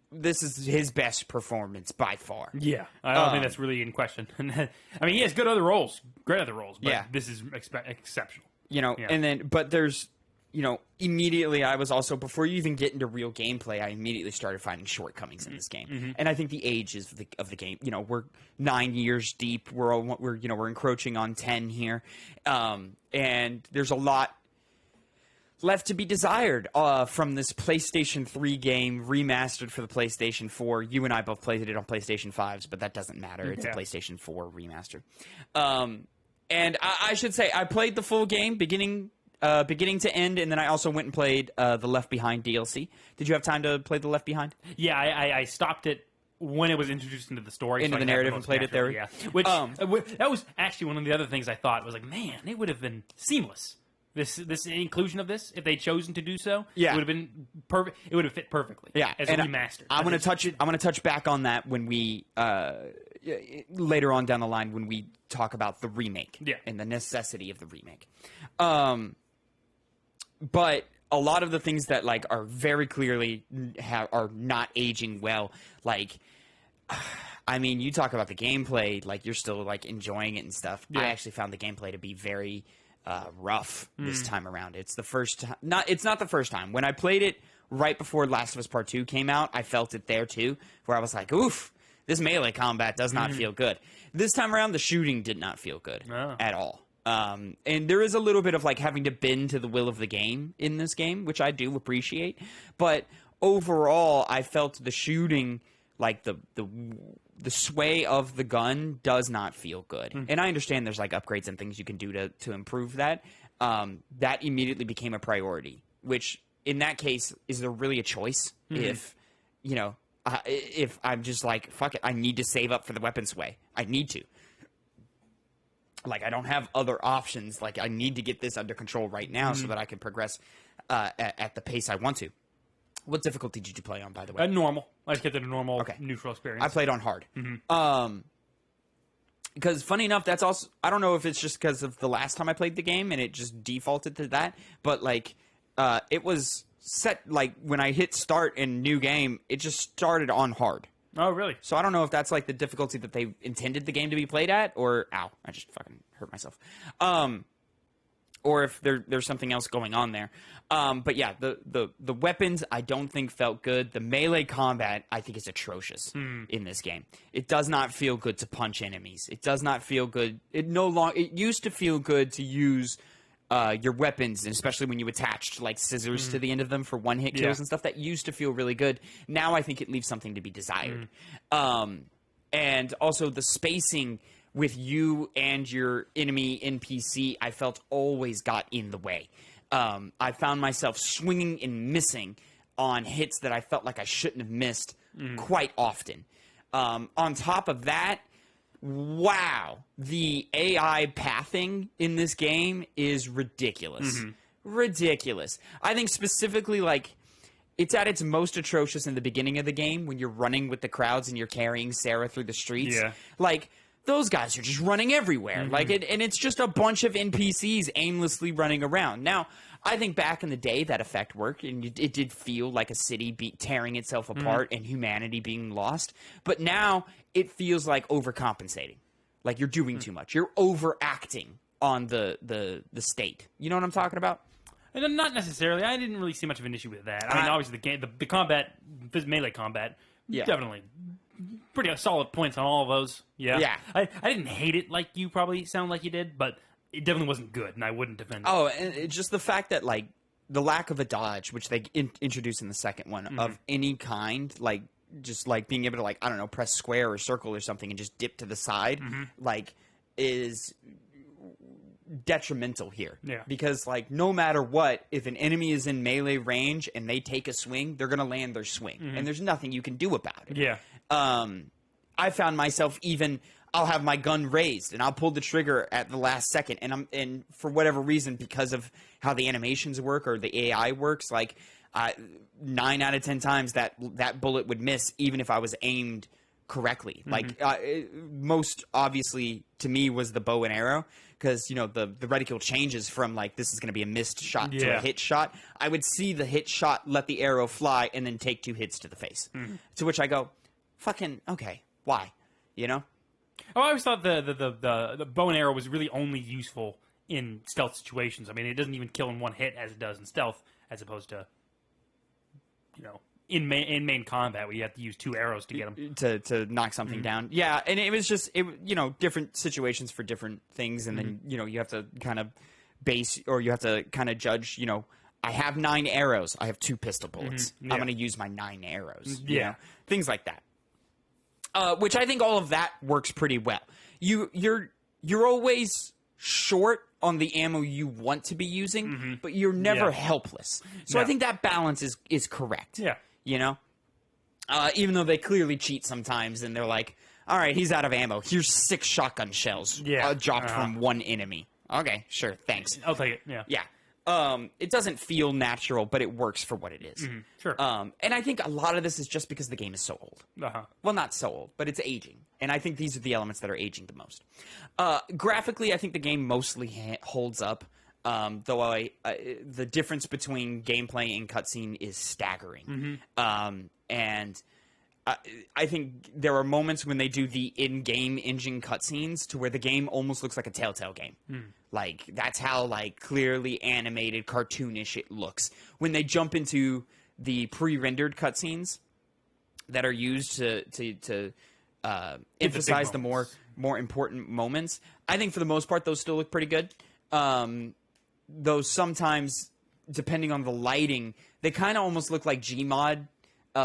This is his best performance by far. Yeah, I don't think that's really in question. I mean, he has great other roles, but this is exceptional. And then, but there's, immediately I was also, before you even get into real gameplay, I immediately started finding shortcomings in this game. And I think the age of the game, we're 9 years deep. We're encroaching on 10 here. And there's a lot left to be desired from this PlayStation 3 game remastered for the PlayStation 4. You and I both played it on PlayStation 5s, but that doesn't matter. It's a PlayStation 4 remaster. And I should say, I played the full game beginning to end, and then I also went and played the Left Behind DLC. Did you have time to play the Left Behind? Yeah, I stopped it when it was introduced into the story. Into the narrative and played it there? Yeah. Which, that was actually one of the other things I thought was man, it would have been seamless. This inclusion of this, if they'd chosen to do so, it would have been perfect. It would have fit perfectly. Yeah, as a remaster. I'm going to touch back on that when we later on down the line when we talk about the remake. And the necessity of the remake. But a lot of the things that are very clearly are not aging well. I mean, you talk about the gameplay, like you're still like enjoying it and stuff. Yeah. I actually found the gameplay to be very rough this time around. It's the first time. It's not the first time. When I played it right before Last of Us Part 2 came out, I felt it there too, where I was like, oof, this melee combat does not feel good. This time around, the shooting did not feel good at all. And there is a little bit of like having to bend to the will of the game in this game, which I do appreciate. But overall, I felt the shooting, like the sway of the gun does not feel good. And I understand there's like upgrades and things you can do to improve that. That immediately became a priority, which in that case, is there really a choice if, you know, if I'm just like, fuck it, I need to save up for the weapon sway. I need to. Like, I don't have other options. Like, I need to get this under control right now so that I can progress at the pace I want to. What difficulty did you play on, by the way? Normal. I just kept it a normal, neutral experience. I played on hard. Because, funny enough, that's also... I don't know if it's just because of the last time I played the game and it just defaulted to that. But, like, it was set... Like, when I hit start in new game, it just started on hard. Oh, really? So I don't know if that's like the difficulty that they intended the game to be played at, or ow, I just fucking hurt myself. Or if there's something else going on there. But yeah, the weapons I don't think felt good. The melee combat I think is atrocious in this game. It does not feel good to punch enemies. It does not feel good. It used to feel good to use your weapons, and especially when you attached like scissors to the end of them for one-hit kills and stuff. That used to feel really good. Now I think it leaves something to be desired. And also the spacing with you and your enemy NPC, I felt always got in the way. I found myself swinging and missing on hits that I felt like I shouldn't have missed quite often. On top of that, wow, the AI pathing in this game is ridiculous. Ridiculous. I think specifically, like, it's at its most atrocious in the beginning of the game when you're running with the crowds and you're carrying Sarah through the streets. Yeah. Like, those guys are just running everywhere. Like, and it's just a bunch of NPCs aimlessly running around. Now, I think back in the day that effect worked, and it did feel like a city tearing itself apart and humanity being lost. But now it feels like overcompensating. Like you're doing too much. You're overacting on the state. You know what I'm talking about? And not necessarily. I didn't really see much of an issue with that. I mean, obviously the combat, the melee combat, definitely pretty solid points on all of those. Yeah. I didn't hate it like you probably sound like you did, but it definitely wasn't good, and I wouldn't defend it. Oh, and it's just the fact that, like, the lack of a dodge, which they introduced in the second one, of any kind, like, just, like, being able to, like, I don't know, press square or circle or something and just dip to the side, like, is detrimental here. Yeah. Because, like, no matter what, if an enemy is in melee range and they take a swing, they're going to land their swing. And there's nothing you can do about it. Yeah. I found myself even... I'll have my gun raised and I'll pull the trigger at the last second, and for whatever reason, because of how the animations work or the AI works, like 9 out of 10 times that bullet would miss even if I was aimed correctly. Like most obviously to me was the bow and arrow, because you know the reticule changes from like this is going to be a missed shot to a hit shot. I would see the hit shot, let the arrow fly, and then take 2 hits to the face. To which I go, fucking okay, why? You know. Oh, I always thought the bow and arrow was really only useful in stealth situations. I mean, it doesn't even kill in one hit as it does in stealth, as opposed to, you know, in main combat where you have to use 2 arrows to get them to knock something down. Yeah, and it was just you know, different situations for different things, and then you know you have to kind of base, or you have to kind of judge. You know, I have 9 arrows. I have 2 pistol bullets. I'm going to use my 9 arrows. You know? Things like that. Which I think all of that works pretty well. You're always short on the ammo you want to be using, but you're never helpless. So I think that balance is correct. Yeah. You know? Even though they clearly cheat sometimes, and they're like, all right, he's out of ammo. Here's 6 shotgun shells dropped from one enemy. Okay, sure, thanks. I'll take it, yeah. Yeah. It doesn't feel natural, but it works for what it is. Sure. And I think a lot of this is just because the game is so old. Well, not so old, but it's aging. And I think these are the elements that are aging the most. Graphically, I think the game mostly holds up, though the difference between gameplay and cutscene is staggering. And I think there are moments when they do the in-game engine cutscenes to where the game almost looks like a Telltale game. Like, that's how, like, clearly animated, cartoonish it looks. When they jump into the pre-rendered cutscenes that are used to emphasize the more important moments, I think for the most part, those still look pretty good. Though sometimes, depending on the lighting, they kind of almost look like Gmod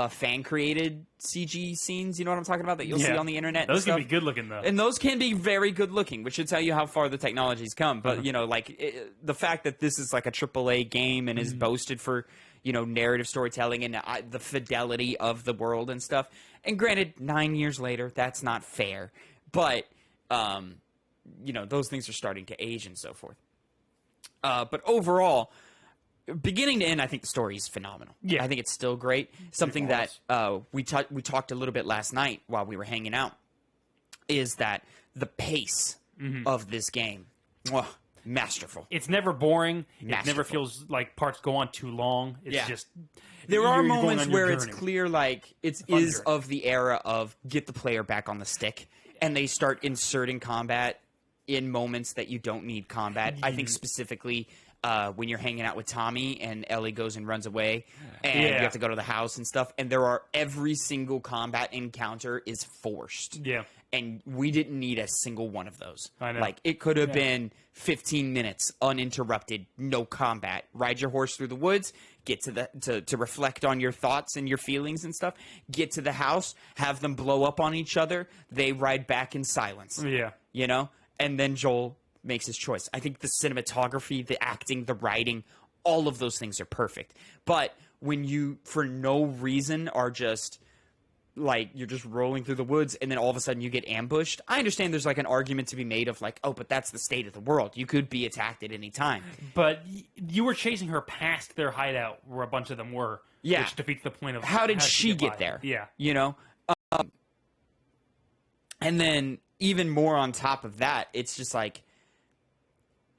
fan-created CG scenes, you know what I'm talking about, that you'll see on the internet. Those and can be good looking, though. And those can be very good looking, which should tell you how far the technology's come. But, you know, like, the fact that this is like a AAA game and is boasted for, you know, narrative storytelling and the fidelity of the world and stuff. And granted, 9 years later, that's not fair. But, you know, those things are starting to age and so forth. But overall, beginning to end, I think the story is phenomenal. Yeah. I think it's still great. Something that we talked a little bit last night while we were hanging out is that the pace of this game, masterful. It's never boring. Masterful. It never feels like parts go on too long. It's just... There are you're going moments on your where it's journey. clear, like, it is of the era of get the player back on the stick, and they start inserting combat in moments that you don't need combat. I think specifically... when you're hanging out with Tommy and Ellie goes and runs away and you have to go to the house and stuff, and every single combat encounter is forced. Yeah. And we didn't need a single one of those. I know. Like, it could have been 15 minutes uninterrupted, no combat. Ride your horse through the woods, get to reflect on your thoughts and your feelings and stuff, get to the house, have them blow up on each other, they ride back in silence. Yeah. You know? And then Joel makes his choice. I think the cinematography, the acting, the writing, all of those things are perfect. But when you, for no reason, are just, like, you're just rolling through the woods and then all of a sudden you get ambushed, I understand there's, like, an argument to be made of, like, oh, but that's the state of the world. You could be attacked at any time. But you were chasing her past their hideout where a bunch of them were. Yeah. Which defeats the point of How did she get by. there? Yeah. You know? And then even more on top of that, it's just like,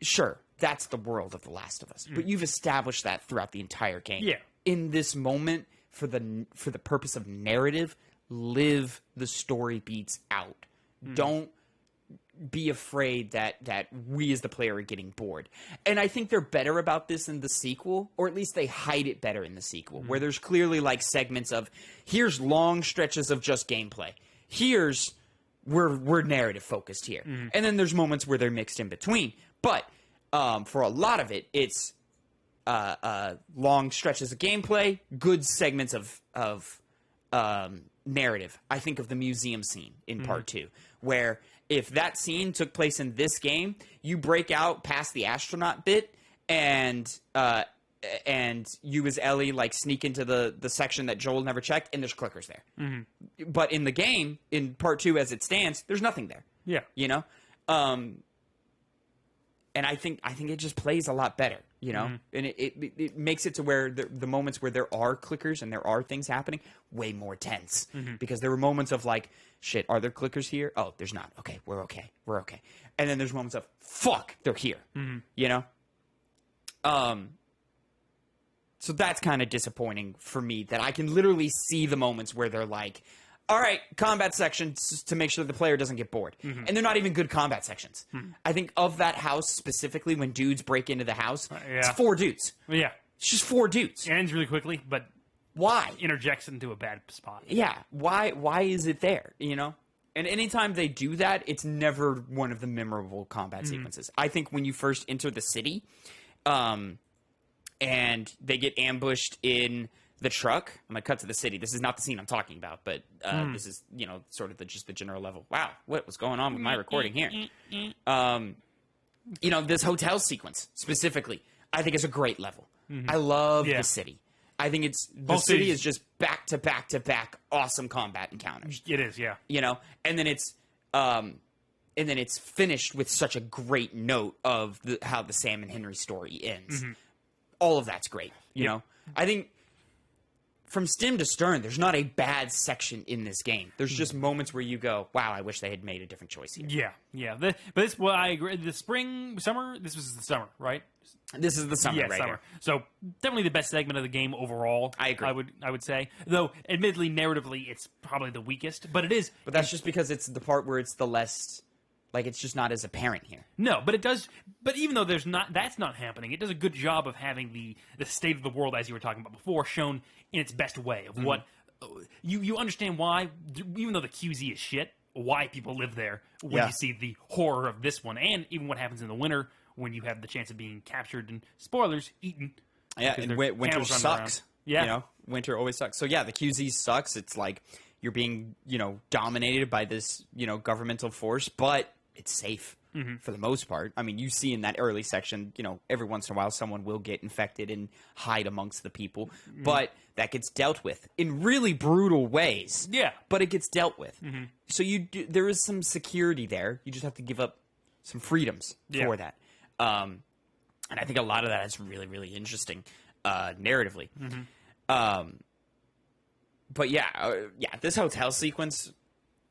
sure, that's the world of The Last of Us. But you've established that throughout the entire game. Yeah. In this moment, for the purpose of narrative, live the story beats out. Don't be afraid that we as the player are getting bored. And I think they're better about this in the sequel, or at least they hide it better in the sequel, where there's clearly like segments of, here's long stretches of just gameplay. Here's, we're narrative focused here. And then there's moments where they're mixed in between. But for a lot of it, it's long stretches of gameplay, good segments of narrative. I think of the museum scene in Part 2, where if that scene took place in this game, you break out past the astronaut bit, and you as Ellie like sneak into the section that Joel never checked, and there's clickers there. But in the game, in Part 2 as it stands, there's nothing there. Yeah. You know? And I think it just plays a lot better, you know? And it makes it to where the moments where there are clickers and there are things happening, way more tense. Because there were moments of like, shit, are there clickers here? Oh, there's not. Okay, we're okay. We're okay. And then there's moments of, fuck, they're here. You know? So that's kind of disappointing for me, that I can literally see the moments where they're like, all right, combat sections to make sure the player doesn't get bored. And they're not even good combat sections. I think of that house specifically, when dudes break into the house, it's 4 dudes. Yeah. It's just 4 dudes. It ends really quickly, but Why? interjects into a bad spot. Yeah. Why is it there, you know? And anytime they do that, it's never one of the memorable combat sequences. I think when you first enter the city, and they get ambushed in the truck. I'm gonna cut to the city. This is not the scene I'm talking about, but this is, you know, sort of just the general level. Wow, what was going on with my recording here? You know, this hotel sequence specifically, I think is a great level. I love the city. I think it's the city is just back to back to back awesome combat encounters. It is, yeah. You know, and then it's finished with such a great note of how the Sam and Henry story ends. All of that's great. You know, I think from stem to stern, there's not a bad section in this game. There's just moments where you go, wow, I wish they had made a different choice here. Yeah. But this, well, I agree. The spring, summer. This was the summer, right? This is the summer, Yeah, right summer. here. So definitely the best segment of the game overall. I agree. I would say, though, admittedly, narratively, it's probably the weakest. But it is. But that's just because it's the part where it's the less, like, it's just not as apparent here. No, but it does. But even though that's not happening, it does a good job of having the state of the world, as you were talking about before, shown in its best way of what you understand why, even though the QZ is shit, why people live there when you see the horror of this one, and even what happens in the winter when you have the chance of being captured and, spoilers, eaten. Yeah, and winter sucks. Yeah. You know, winter always sucks. So yeah, the QZ sucks. It's like you're being, dominated by this, governmental force, but it's safe for the most part. I mean, you see in that early section, every once in a while someone will get infected and hide amongst the people, but that gets dealt with in really brutal ways. Yeah. But it gets dealt with. So there is some security there. You just have to give up some freedoms for that. And I think a lot of that is really, really interesting narratively. But this hotel sequence,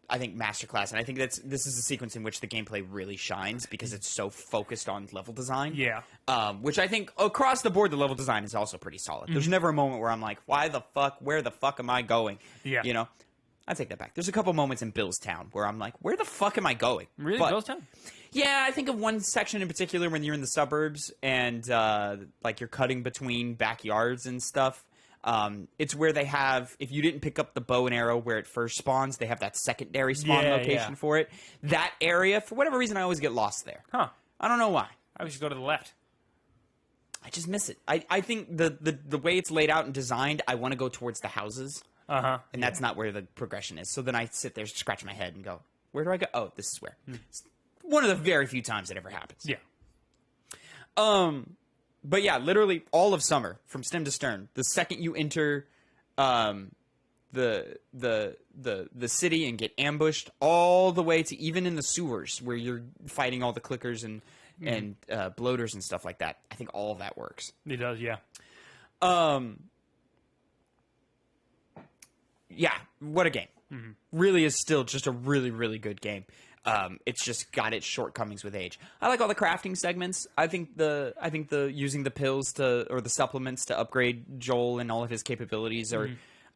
I think, masterclass. And I think this is a sequence in which the gameplay really shines because it's so focused on level design. Yeah. Which I think across the board, the level design is also pretty solid. There's never a moment where I'm like, where the fuck am I going? Yeah. I take that back. There's a couple moments in Billstown where I'm like, where the fuck am I going? Really? Billstown? Yeah, I think of one section in particular when you're in the suburbs and you're cutting between backyards and stuff. It's where they have, if you didn't pick up the bow and arrow where it first spawns, they have that secondary spawn location for it. That area, for whatever reason, I always get lost there. Huh. I don't know why. I would just go to the left. I just miss it. I think the way it's laid out and designed, I want to go towards the houses. And that's not where the progression is. So then I sit there, scratch my head, and go, where do I go? Oh, this is where. It's one of the very few times it ever happens. Yeah. But yeah, literally all of summer, from stem to stern, the second you enter the city and get ambushed, all the way to even in the sewers where you're fighting all the clickers and bloaters and stuff like that. I think all of that works. It does, yeah. Yeah, what a game. Really is still just a really, really good game. It's just got its shortcomings with age. I like all the crafting segments. I think the using the pills or the supplements to upgrade Joel and all of his capabilities are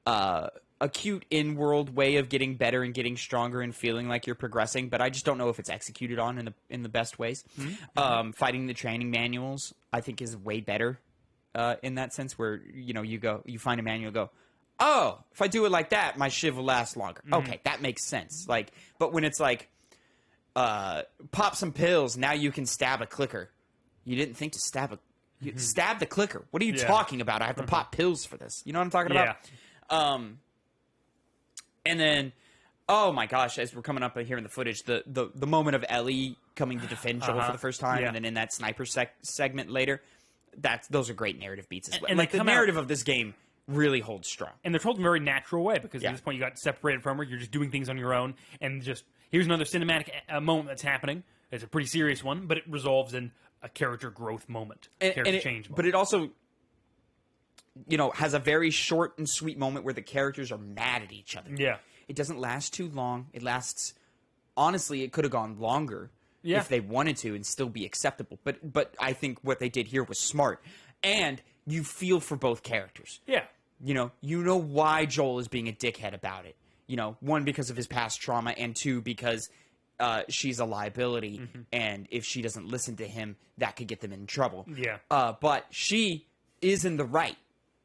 a cute in-world way of getting better and getting stronger and feeling like you're progressing. But I just don't know if it's executed on in the best ways. Fighting the training manuals, I think, is way better in that sense. Where you find a manual, go, oh, if I do it like that, my shiv will last longer. Okay, that makes sense. But when it's like, pop some pills, now you can stab a clicker. You didn't think to stab stab the clicker. What are you talking about? I have to pop pills for this. You know what I'm talking about? And then, oh my gosh, as we're coming up here in the footage, the moment of Ellie coming to defend Joel for the first time, and then in that sniper segment later, those are great narrative beats as well. And the narrative of this game really holds strong. And they're told in a very natural way because at this point you got separated from her. You're just doing things on your own. And just, here's another cinematic moment that's happening. It's a pretty serious one, but it resolves in a character growth moment. Character change moment. But it also, has a very short and sweet moment where the characters are mad at each other. Yeah. It doesn't last too long. It lasts, honestly, it could have gone longer if they wanted to and still be acceptable. But I think what they did here was smart. And you feel for both characters. Yeah. You know why Joel is being a dickhead about it. One, because of his past trauma, and two, because she's a liability, and if she doesn't listen to him, that could get them in trouble. Yeah. But she is in the right.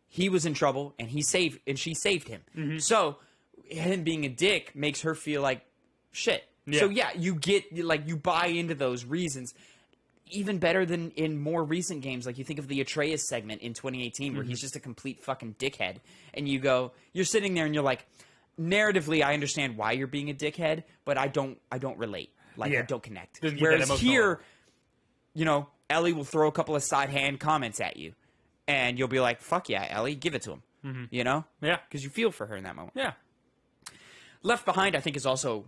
He was in trouble, and she saved him. So him being a dick makes her feel like shit. Yeah. So yeah, you buy into those reasons. Even better than in more recent games, like you think of the Atreus segment in 2018, where he's just a complete fucking dickhead, and you're sitting there and you're like, narratively, I understand why you're being a dickhead, but I don't relate. I don't connect. Whereas here, Ellie will throw a couple of side hand comments at you, and you'll be like, fuck yeah, Ellie, give it to him. Yeah. Because you feel for her in that moment. Yeah. Left Behind, I think, is also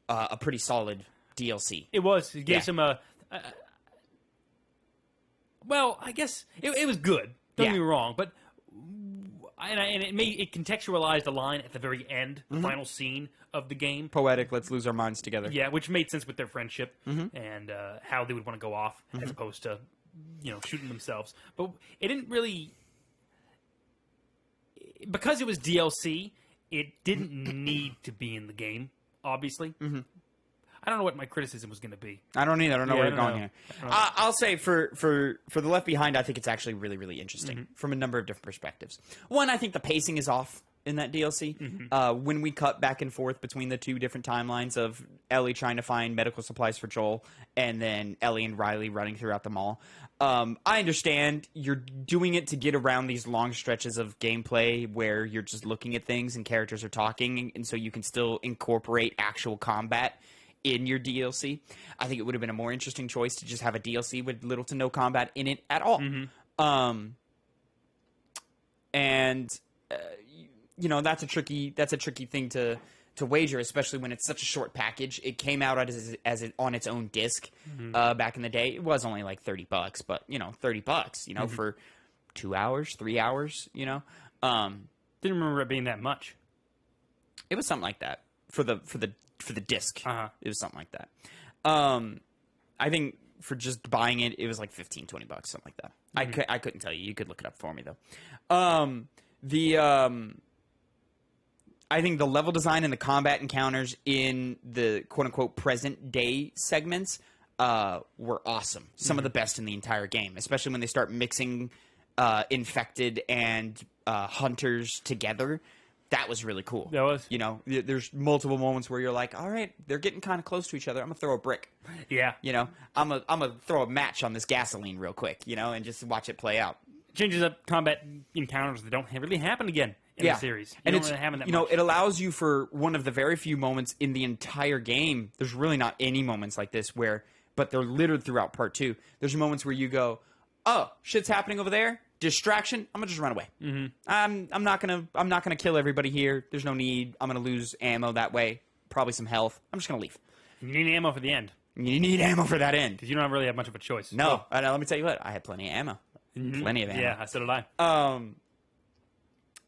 a pretty solid DLC. It was. It gave some well, I guess it was good. Don't get me wrong, but And it contextualized a line at the very end, the final scene of the game. Poetic, let's lose our minds together. Yeah, which made sense with their friendship and how they would want to go off as opposed to, shooting themselves. But it didn't really, because it was DLC, it didn't need to be in the game, obviously. I don't know what my criticism was going to be. I don't either. I don't know where you're going here. Uh-huh. I'll say for the Left Behind, I think it's actually really, really interesting from a number of different perspectives. One, I think the pacing is off in that DLC. When we cut back and forth between the two different timelines of Ellie trying to find medical supplies for Joel and then Ellie and Riley running throughout the mall. I understand you're doing it to get around these long stretches of gameplay where you're just looking at things and characters are talking, and so you can still incorporate actual combat in your DLC. I think it would have been a more interesting choice to just have a DLC with little to no combat in it at all. That's a tricky thing to wager, especially when it's such a short package. It came out on its own disc back in the day. It was only like $30, but $30, for 2 hours, 3 hours, Didn't remember it being that much. It was something like that for the disc. It was something like that. I think for just buying it, it was like $15, $20, something like that. I couldn't tell you. You could look it up for me though. I think the level design and the combat encounters in the quote-unquote present-day segments were awesome. Some of the best in the entire game, especially when they start mixing infected and hunters together. That was really cool. That was. There's multiple moments where you're like, all right, they're getting kind of close to each other. I'm going to throw a brick. Yeah. I'm going to throw a match on this gasoline real quick, and just watch it play out. Changes up combat encounters that don't really happen again in the series. And it's, really happen that much. It allows you for one of the very few moments in the entire game. There's really not any moments like this but they're littered throughout part 2. There's moments where you go, oh, shit's happening over there. Distraction. I'm gonna just run away. I'm not gonna kill everybody here. There's no need. I'm gonna lose ammo that way. Probably some health. I'm just gonna leave. You need ammo for the end. You need ammo for that end because you don't really have much of a choice. No. Let me tell you what. I had plenty of ammo. Plenty of ammo. Yeah, so did I.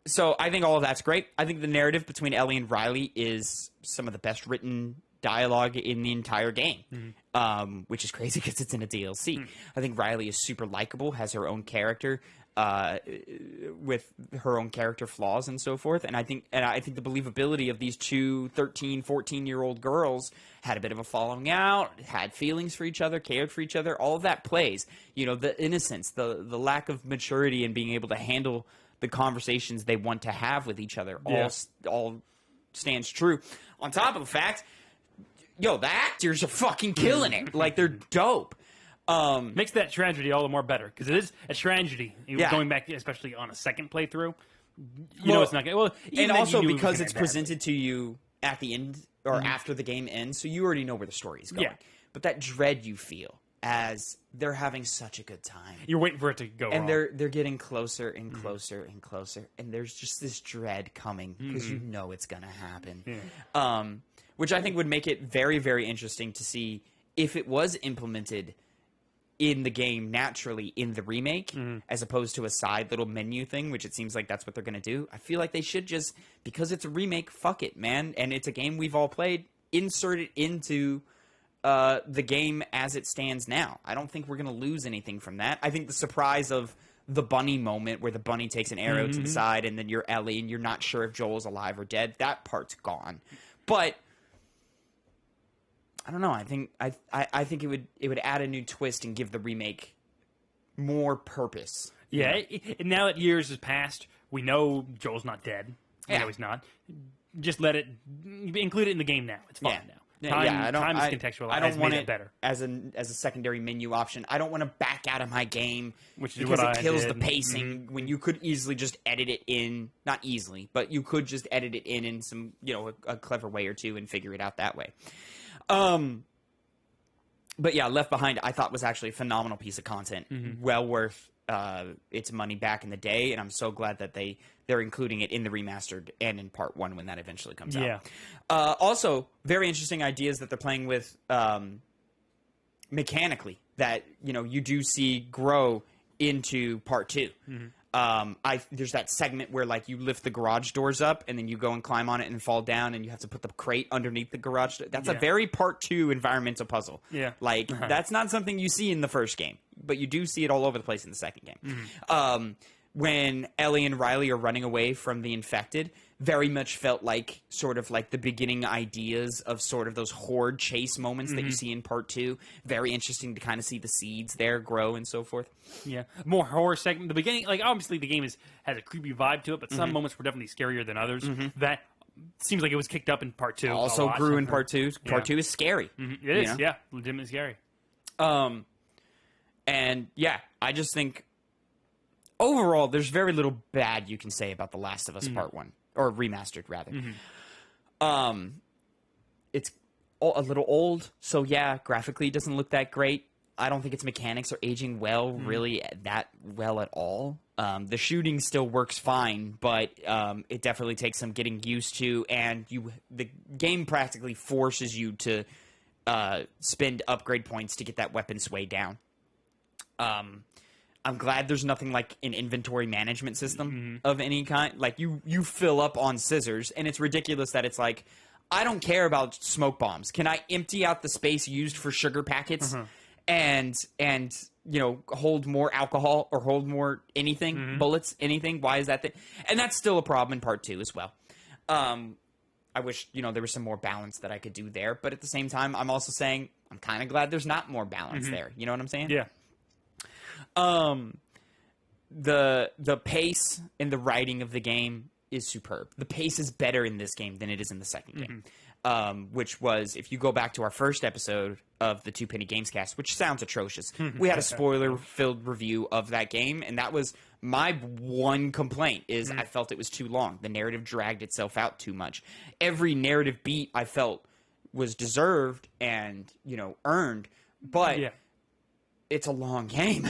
So I think all of that's great. I think the narrative between Ellie and Riley is some of the best written dialogue in the entire game, which is crazy because it's in a DLC. I think Riley is super likable, has her own character, with her own character flaws and so forth. And I think the believability of these two 13, 14-year-old girls had a bit of a falling out, had feelings for each other, cared for each other. All of that plays. The innocence, the lack of maturity and being able to handle the conversations they want to have with each other all stands true. On top of the fact, the actors are fucking killing it. Like, they're dope. Makes that tragedy all the more better because it is a tragedy. Going back, especially on a second playthrough, it's not good. Well, and also because it's presented to you at the end or after the game ends, so you already know where the story is going. Yeah. But that dread you feel as they're having such a good time, you're waiting for it to go, and they're getting closer and closer and closer, and there's just this dread coming because you know it's gonna happen. Yeah. Which I think would make it very, very interesting to see if it was implemented in the game naturally in the remake, as opposed to a side little menu thing, which it seems like that's what they're going to do. I feel like they should just, because it's a remake, fuck it, man. And it's a game we've all played, insert it into the game as it stands now. I don't think we're going to lose anything from that. I think the surprise of the bunny moment where the bunny takes an arrow to the side and then you're Ellie and you're not sure if Joel's alive or dead, that part's gone. But I don't know. I think it would add a new twist and give the remake more purpose. Yeah. Now that years has passed, we know Joel's not dead. We know he's not. Just let it include it in the game now. It's fine now. Time is contextualized. I don't want it better as a secondary menu option. I don't want to back out of my game because it kills the pacing when you could easily just edit it in. Not easily, but you could just edit it in some a clever way or two and figure it out that way. But yeah, Left Behind I thought was actually a phenomenal piece of content, well worth its money back in the day, and I'm so glad that they're including it in the remastered and in part 1 when that eventually comes out. Also, very interesting ideas that they're playing with mechanically that you do see grow into part 2. There's that segment where like you lift the garage doors up and then you go and climb on it and fall down and you have to put the crate underneath the garage door. That's a very Part 2 environmental puzzle. Yeah. Like that's not something you see in the first game, but you do see it all over the place in the second game. When Ellie and Riley are running away from the infected, very much felt like sort of like the beginning ideas of sort of those horde chase moments that you see in Part 2. Very interesting to kind of see the seeds there grow and so forth. Yeah, more horror segment. The beginning, like obviously the game has a creepy vibe to it, but some moments were definitely scarier than others. That seems like it was kicked up in Part 2. Also grew in Part 2. Part 2 is scary. It is, yeah, legitimately scary. And yeah, I just think overall there's very little bad you can say about The Last of Us Part 1. Or remastered, rather. It's a little old, so yeah, graphically it doesn't look that great. I don't think its mechanics are aging well, really that well at all. The shooting still works fine, but it definitely takes some getting used to, and the game practically forces you to spend upgrade points to get that weapon sway down. I'm glad there's nothing like an inventory management system of any kind. Like, you fill up on scissors, and it's ridiculous that it's like, I don't care about smoke bombs. Can I empty out the space used for sugar packets and you know, hold more alcohol or hold more anything, bullets, anything? Why is that thing? And that's still a problem in Part 2 as well. I wish, you know, there was some more balance that I could do there. But at the same time, I'm also saying I'm kind of glad there's not more balance there. You know what I'm saying? Yeah. The pace and the writing of the game is superb. The pace is better in this game than it is in the second game. Which was, if you go back to our first episode of the Two Penny Gamescast, which sounds atrocious, we had a spoiler-filled review of that game, and that was my one complaint, is I felt it was too long. The narrative dragged itself out too much. Every narrative beat I felt was deserved and, you know, earned, but it's a long game.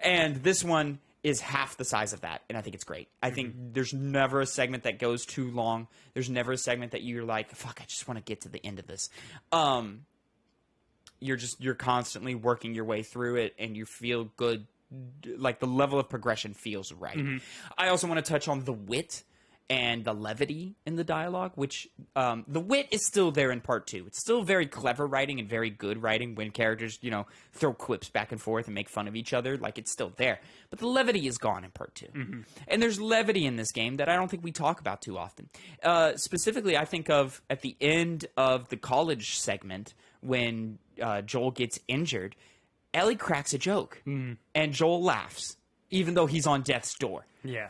And this one is half the size of that, and I think it's great. I think there's never a segment that goes too long. There's never a segment that you're like, fuck, I just want to get to the end of this. You're constantly working your way through it, and you feel good. Like, the level of progression feels right. I also want to touch on the wit and the levity in the dialogue, which the wit is still there in Part 2. It's still very clever writing and very good writing when characters, you know, throw quips back and forth and make fun of each other. Like, it's still there. But the levity is gone in Part 2. And there's levity in this game that I don't think we talk about too often. Specifically, I think of at the end of the college segment when Joel gets injured, Ellie cracks a joke. And Joel laughs, even though he's on death's door. Yeah.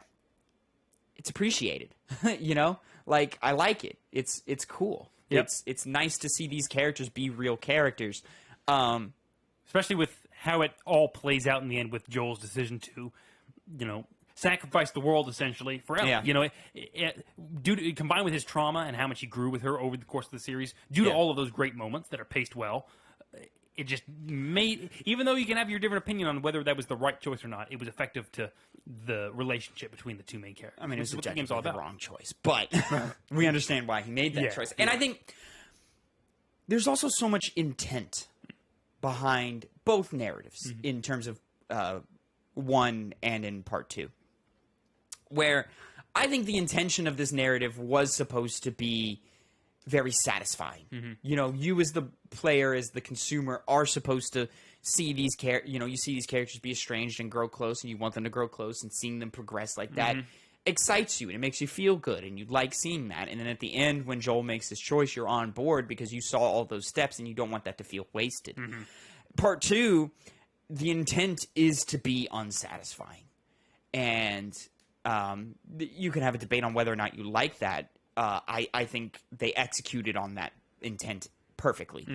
It's appreciated, you know? Like, I like it. It's cool. It's nice to see these characters be real characters. Especially with how it all plays out in the end with Joel's decision to, you know, sacrifice the world, essentially, for Ellie. You know, combined with his trauma and how much he grew with her over the course of the series, due to all of those great moments that are paced well, it just made, even though you can have your different opinion on whether that was the right choice or not, it was effective to the relationship between the two main characters. I mean, it was what the game's all the about. wrong choice, but we understand why he made that choice. And I think there's also so much intent behind both narratives in terms of 1 and in Part 2, where I think the intention of this narrative was supposed to be very satisfying. You know, you as the player, as the consumer, are supposed to see these you see these characters be estranged and grow close, and you want them to grow close, and seeing them progress like that excites you, and it makes you feel good, and you like seeing that. And then at the end, when Joel makes his choice, you're on board because you saw all those steps, and you don't want that to feel wasted. Part 2, the intent is to be unsatisfying. And you can have a debate on whether or not you like that. I think they executed on that intent perfectly.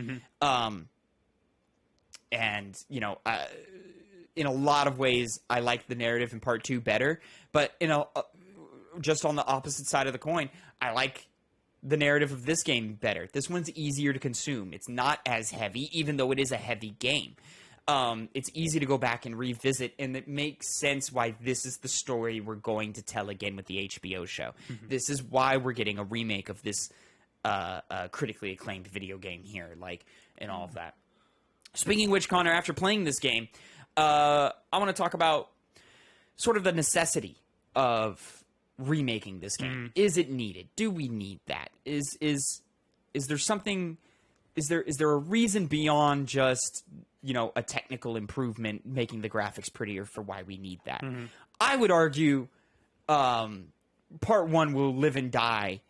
And, you know, in a lot of ways, I like the narrative in Part 2 better. But just on the opposite side of the coin, I like the narrative of this game better. This one's easier to consume. It's not as heavy, even though it is a heavy game. It's easy to go back and revisit, and it makes sense why this is the story we're going to tell again with the HBO show. This is why we're getting a remake of this critically acclaimed video game here, like, and all of that. Speaking of which, Connor, after playing this game, I want to talk about sort of the necessity of remaking this game. Is it needed? Do we need that? Is there something? Is there a reason beyond just a technical improvement, making the graphics prettier, for why we need that? I would argue, part one will live and die,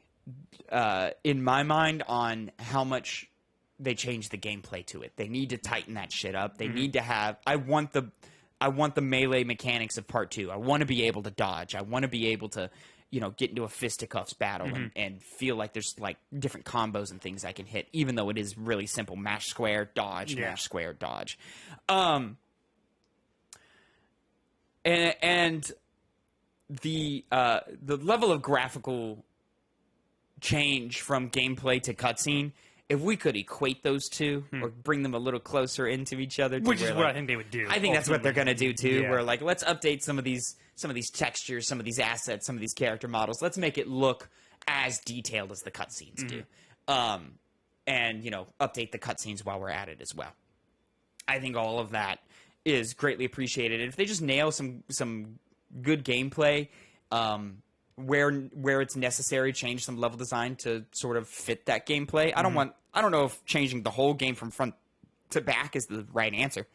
in my mind, on how much they change the gameplay to it. They need to tighten that shit up. They need to have. I want the melee mechanics of part two. I want to be able to dodge. I want to be able to, get into a fisticuffs battle and feel like there's like different combos and things I can hit, even though it is really simple. Mash square, dodge, mash square, dodge. And the level of graphical change from gameplay to cutscene, if we could equate those two or bring them a little closer into each other, which is what I think they would do. I think that's what they're gonna do too. Where like, let's update some of these textures, some of these assets, some of these character models. Let's make it look as detailed as the cutscenes do, and update the cutscenes while we're at it as well. I think all of that is greatly appreciated. And if they just nail some good gameplay, where it's necessary, change some level design to sort of fit that gameplay. I don't know if changing the whole game from front to back is the right answer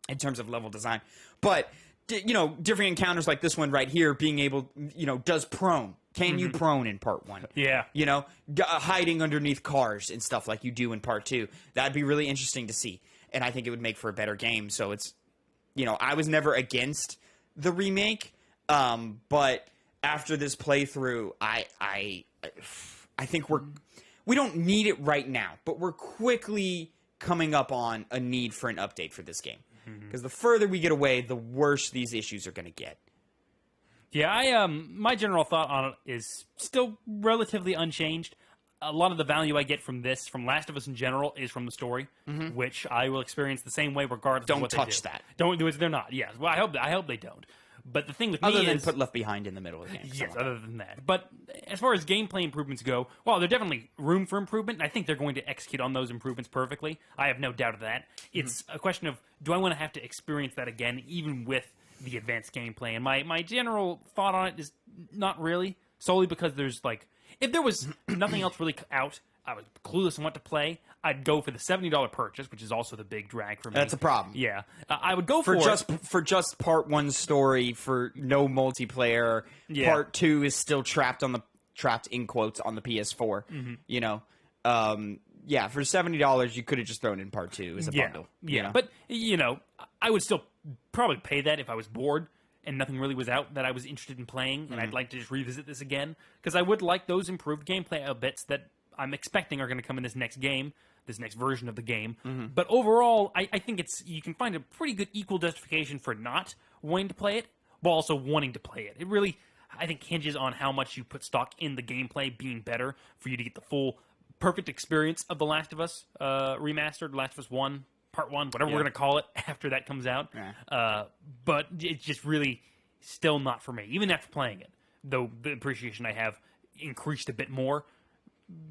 in terms of level design. But different encounters like this one right here, being able, does prone. Can you prone in part one? Yeah. Hiding underneath cars and stuff like you do in part two. That'd be really interesting to see. And I think it would make for a better game. So it's, I was never against the remake, but after this playthrough, I think we don't need it right now, but we're quickly coming up on a need for an update for this game. Because the further we get away, the worse these issues are going to get. Yeah, my general thought on it is still relatively unchanged. A lot of the value I get from Last of Us in general, is from the story, which I will experience the same way regardless of what they do. Don't touch that. Don't do it. They're not. Yes. Well, I hope they don't. But the thing with me is... Other than put Left Behind in the middle of the game. Yes, other than that. But as far as gameplay improvements go, well, there's definitely room for improvement, and I think they're going to execute on those improvements perfectly. I have no doubt of that. It's a question of, do I want to have to experience that again, even with the advanced gameplay? And my general thought on it is not really, solely because there's, like... If there was nothing else really out, I was clueless on what to play, I'd go for the $70 purchase, which is also the big drag for me. That's a problem. Yeah. I would go for just part one story, for no multiplayer. Yeah. Part two is still trapped in quotes on the PS4. Yeah, for $70 you could have just thrown in part two as a bundle. Yeah. But I would still probably pay that if I was bored and nothing really was out that I was interested in playing, and I'd like to just revisit this again, because I would like those improved gameplay bits that I'm expecting are going to come in this next game, this next version of the game. But overall, I think you can find a pretty good equal justification for not wanting to play it, while also wanting to play it. It really, I think, hinges on how much you put stock in the gameplay being better for you to get the full, perfect experience of The Last of Us remastered, Last of Us 1, Part 1, whatever we're going to call it after that comes out. Yeah. But it's just really still not for me, even after playing it. Though the appreciation I have increased a bit more.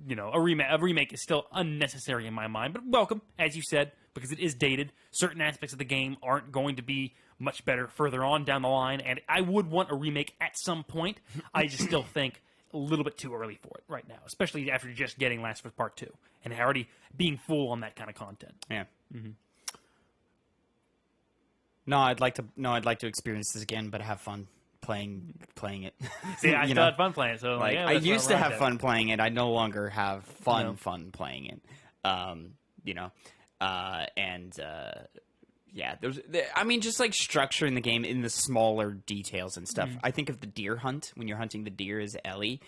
A remake is still unnecessary in my mind, but welcome, as you said, because it is dated. Certain aspects of the game aren't going to be much better further on down the line, and I would want a remake at some point. I just still think a little bit too early for it right now, especially after just getting Last of Us Part 2 and already being full on that kind of content. Yeah. No, I'd like to experience this again, but have fun playing it. See, I still had fun playing it. So I used to have fun playing it. I no longer have fun playing it. Just like structuring the game in the smaller details and stuff. I think of the deer hunt, when you're hunting the deer as Ellie.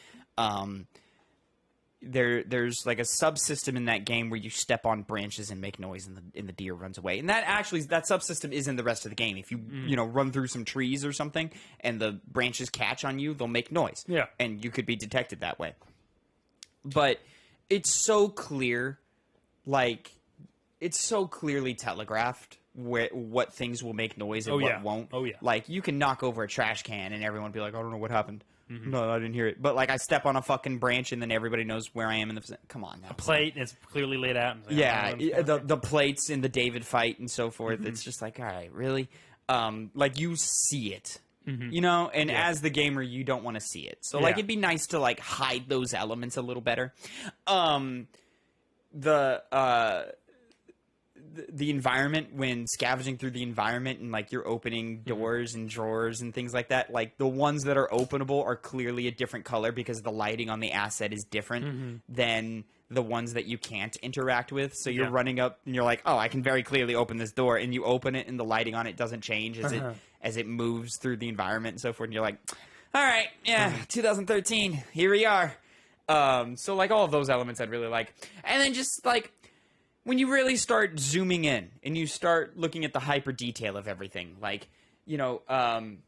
There's like a subsystem in that game where you step on branches and make noise, and the deer runs away. And that subsystem is in the rest of the game. If you run through some trees or something and the branches catch on you, they'll make noise. Yeah, and you could be detected that way. But it's so clear, like it's so clearly telegraphed what things will make noise and what won't. Oh yeah, like you can knock over a trash can and everyone will be like, I don't know what happened. No, I didn't hear it. But, like, I step on a fucking branch and then everybody knows where I am in the... Come on now. A plate is clearly laid out. Yeah, the plates in the David fight and so forth. It's just like, all right, really? like you see it. You know, and as the gamer, you don't want to see it. So, like, it'd be nice to, like, hide those elements a little better. The environment, when scavenging through the environment and, like, you're opening doors and drawers and things like that, like, the ones that are openable are clearly a different color because the lighting on the asset is different than the ones that you can't interact with. So you're running up and you're like, oh, I can very clearly open this door, and you open it and the lighting on it doesn't change as it moves through the environment and so forth. And you're like, all right, 2013, here we are. So like all of those elements I'd really like. And then just like when you really start zooming in and you start looking at the hyper detail of everything, like, you know, I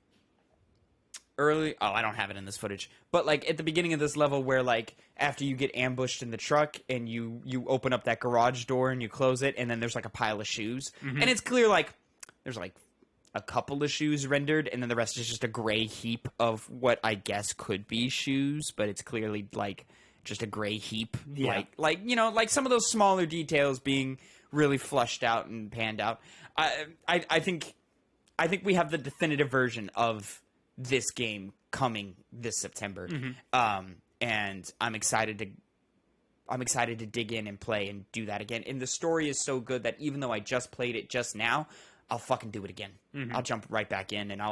don't have it in this footage, but like at the beginning of this level where like after you get ambushed in the truck and you open up that garage door and you close it, and then there's like a pile of shoes, and it's clear like there's like a couple of shoes rendered, and then the rest is just a gray heap of what I guess could be shoes, but it's clearly like just a gray heap. Like you know, like some of those smaller details being really flushed out and panned out. I think we have the definitive version of this game coming this September. And I'm excited to dig in and play and do that again. And the story is so good that even though I just played it just now, I'll fucking do it again. I'll jump right back in, and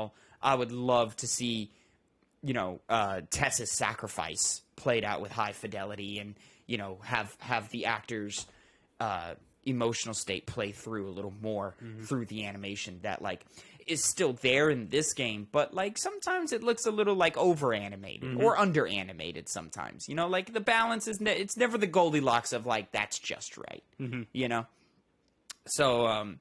I would love to see, you know, Tess's sacrifice played out with high fidelity, and, you know, have the actors' emotional state play through a little more through the animation that, like, is still there in this game, but, like, sometimes it looks a little, like, over-animated or under-animated sometimes. You know, like, the balance is it's never the Goldilocks of, like, that's just right, you know? So,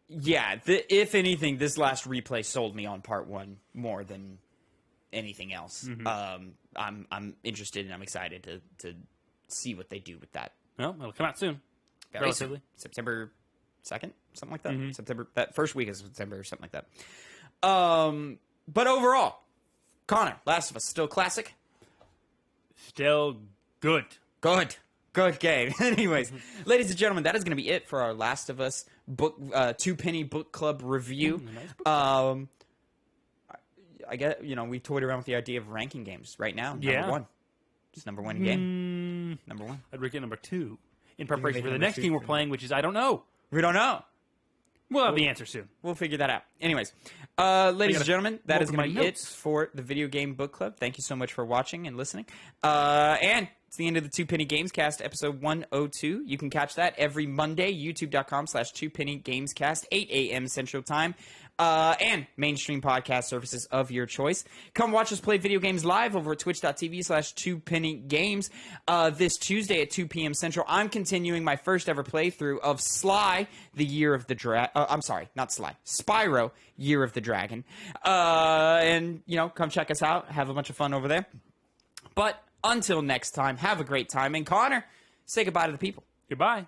yeah, if anything, this last replay sold me on part one more than anything else. I'm interested and I'm excited to see what they do with that. Well, it'll come out soon. Relatively. September 2nd, something like that. September, that first week of September or something like that. But overall, Connor, Last of Us, still classic? Still good. Good game. Anyways, ladies and gentlemen, that is going to be it for our Last of Us book, 2-penny book club review. Nice book. I get, you know, we toyed around with the idea of ranking games right now. Yeah. Number one. Just number one game. Number one. I'd rank it number 2 in preparation for the next game we're playing, which is I don't know. We don't know. We'll have the answer soon. We'll figure that out. Anyways, ladies and gentlemen, that is going to be it for the Video Game Book Club. Thank you so much for watching and listening. And it's the end of the 2-penny Gamescast, episode 102. You can catch that every Monday, youtube.com/2penny Gamescast, 8 a.m. Central Time. And mainstream podcast services of your choice. Come watch us play video games live over at twitch.tv/2pennygames this Tuesday at 2 p.m. Central. I'm continuing my first ever playthrough of Sly, the Year of the Dragon. I'm sorry, not Sly. Spyro, Year of the Dragon. And, you know, come check us out. Have a bunch of fun over there. But until next time, have a great time. And Connor, say goodbye to the people. Goodbye.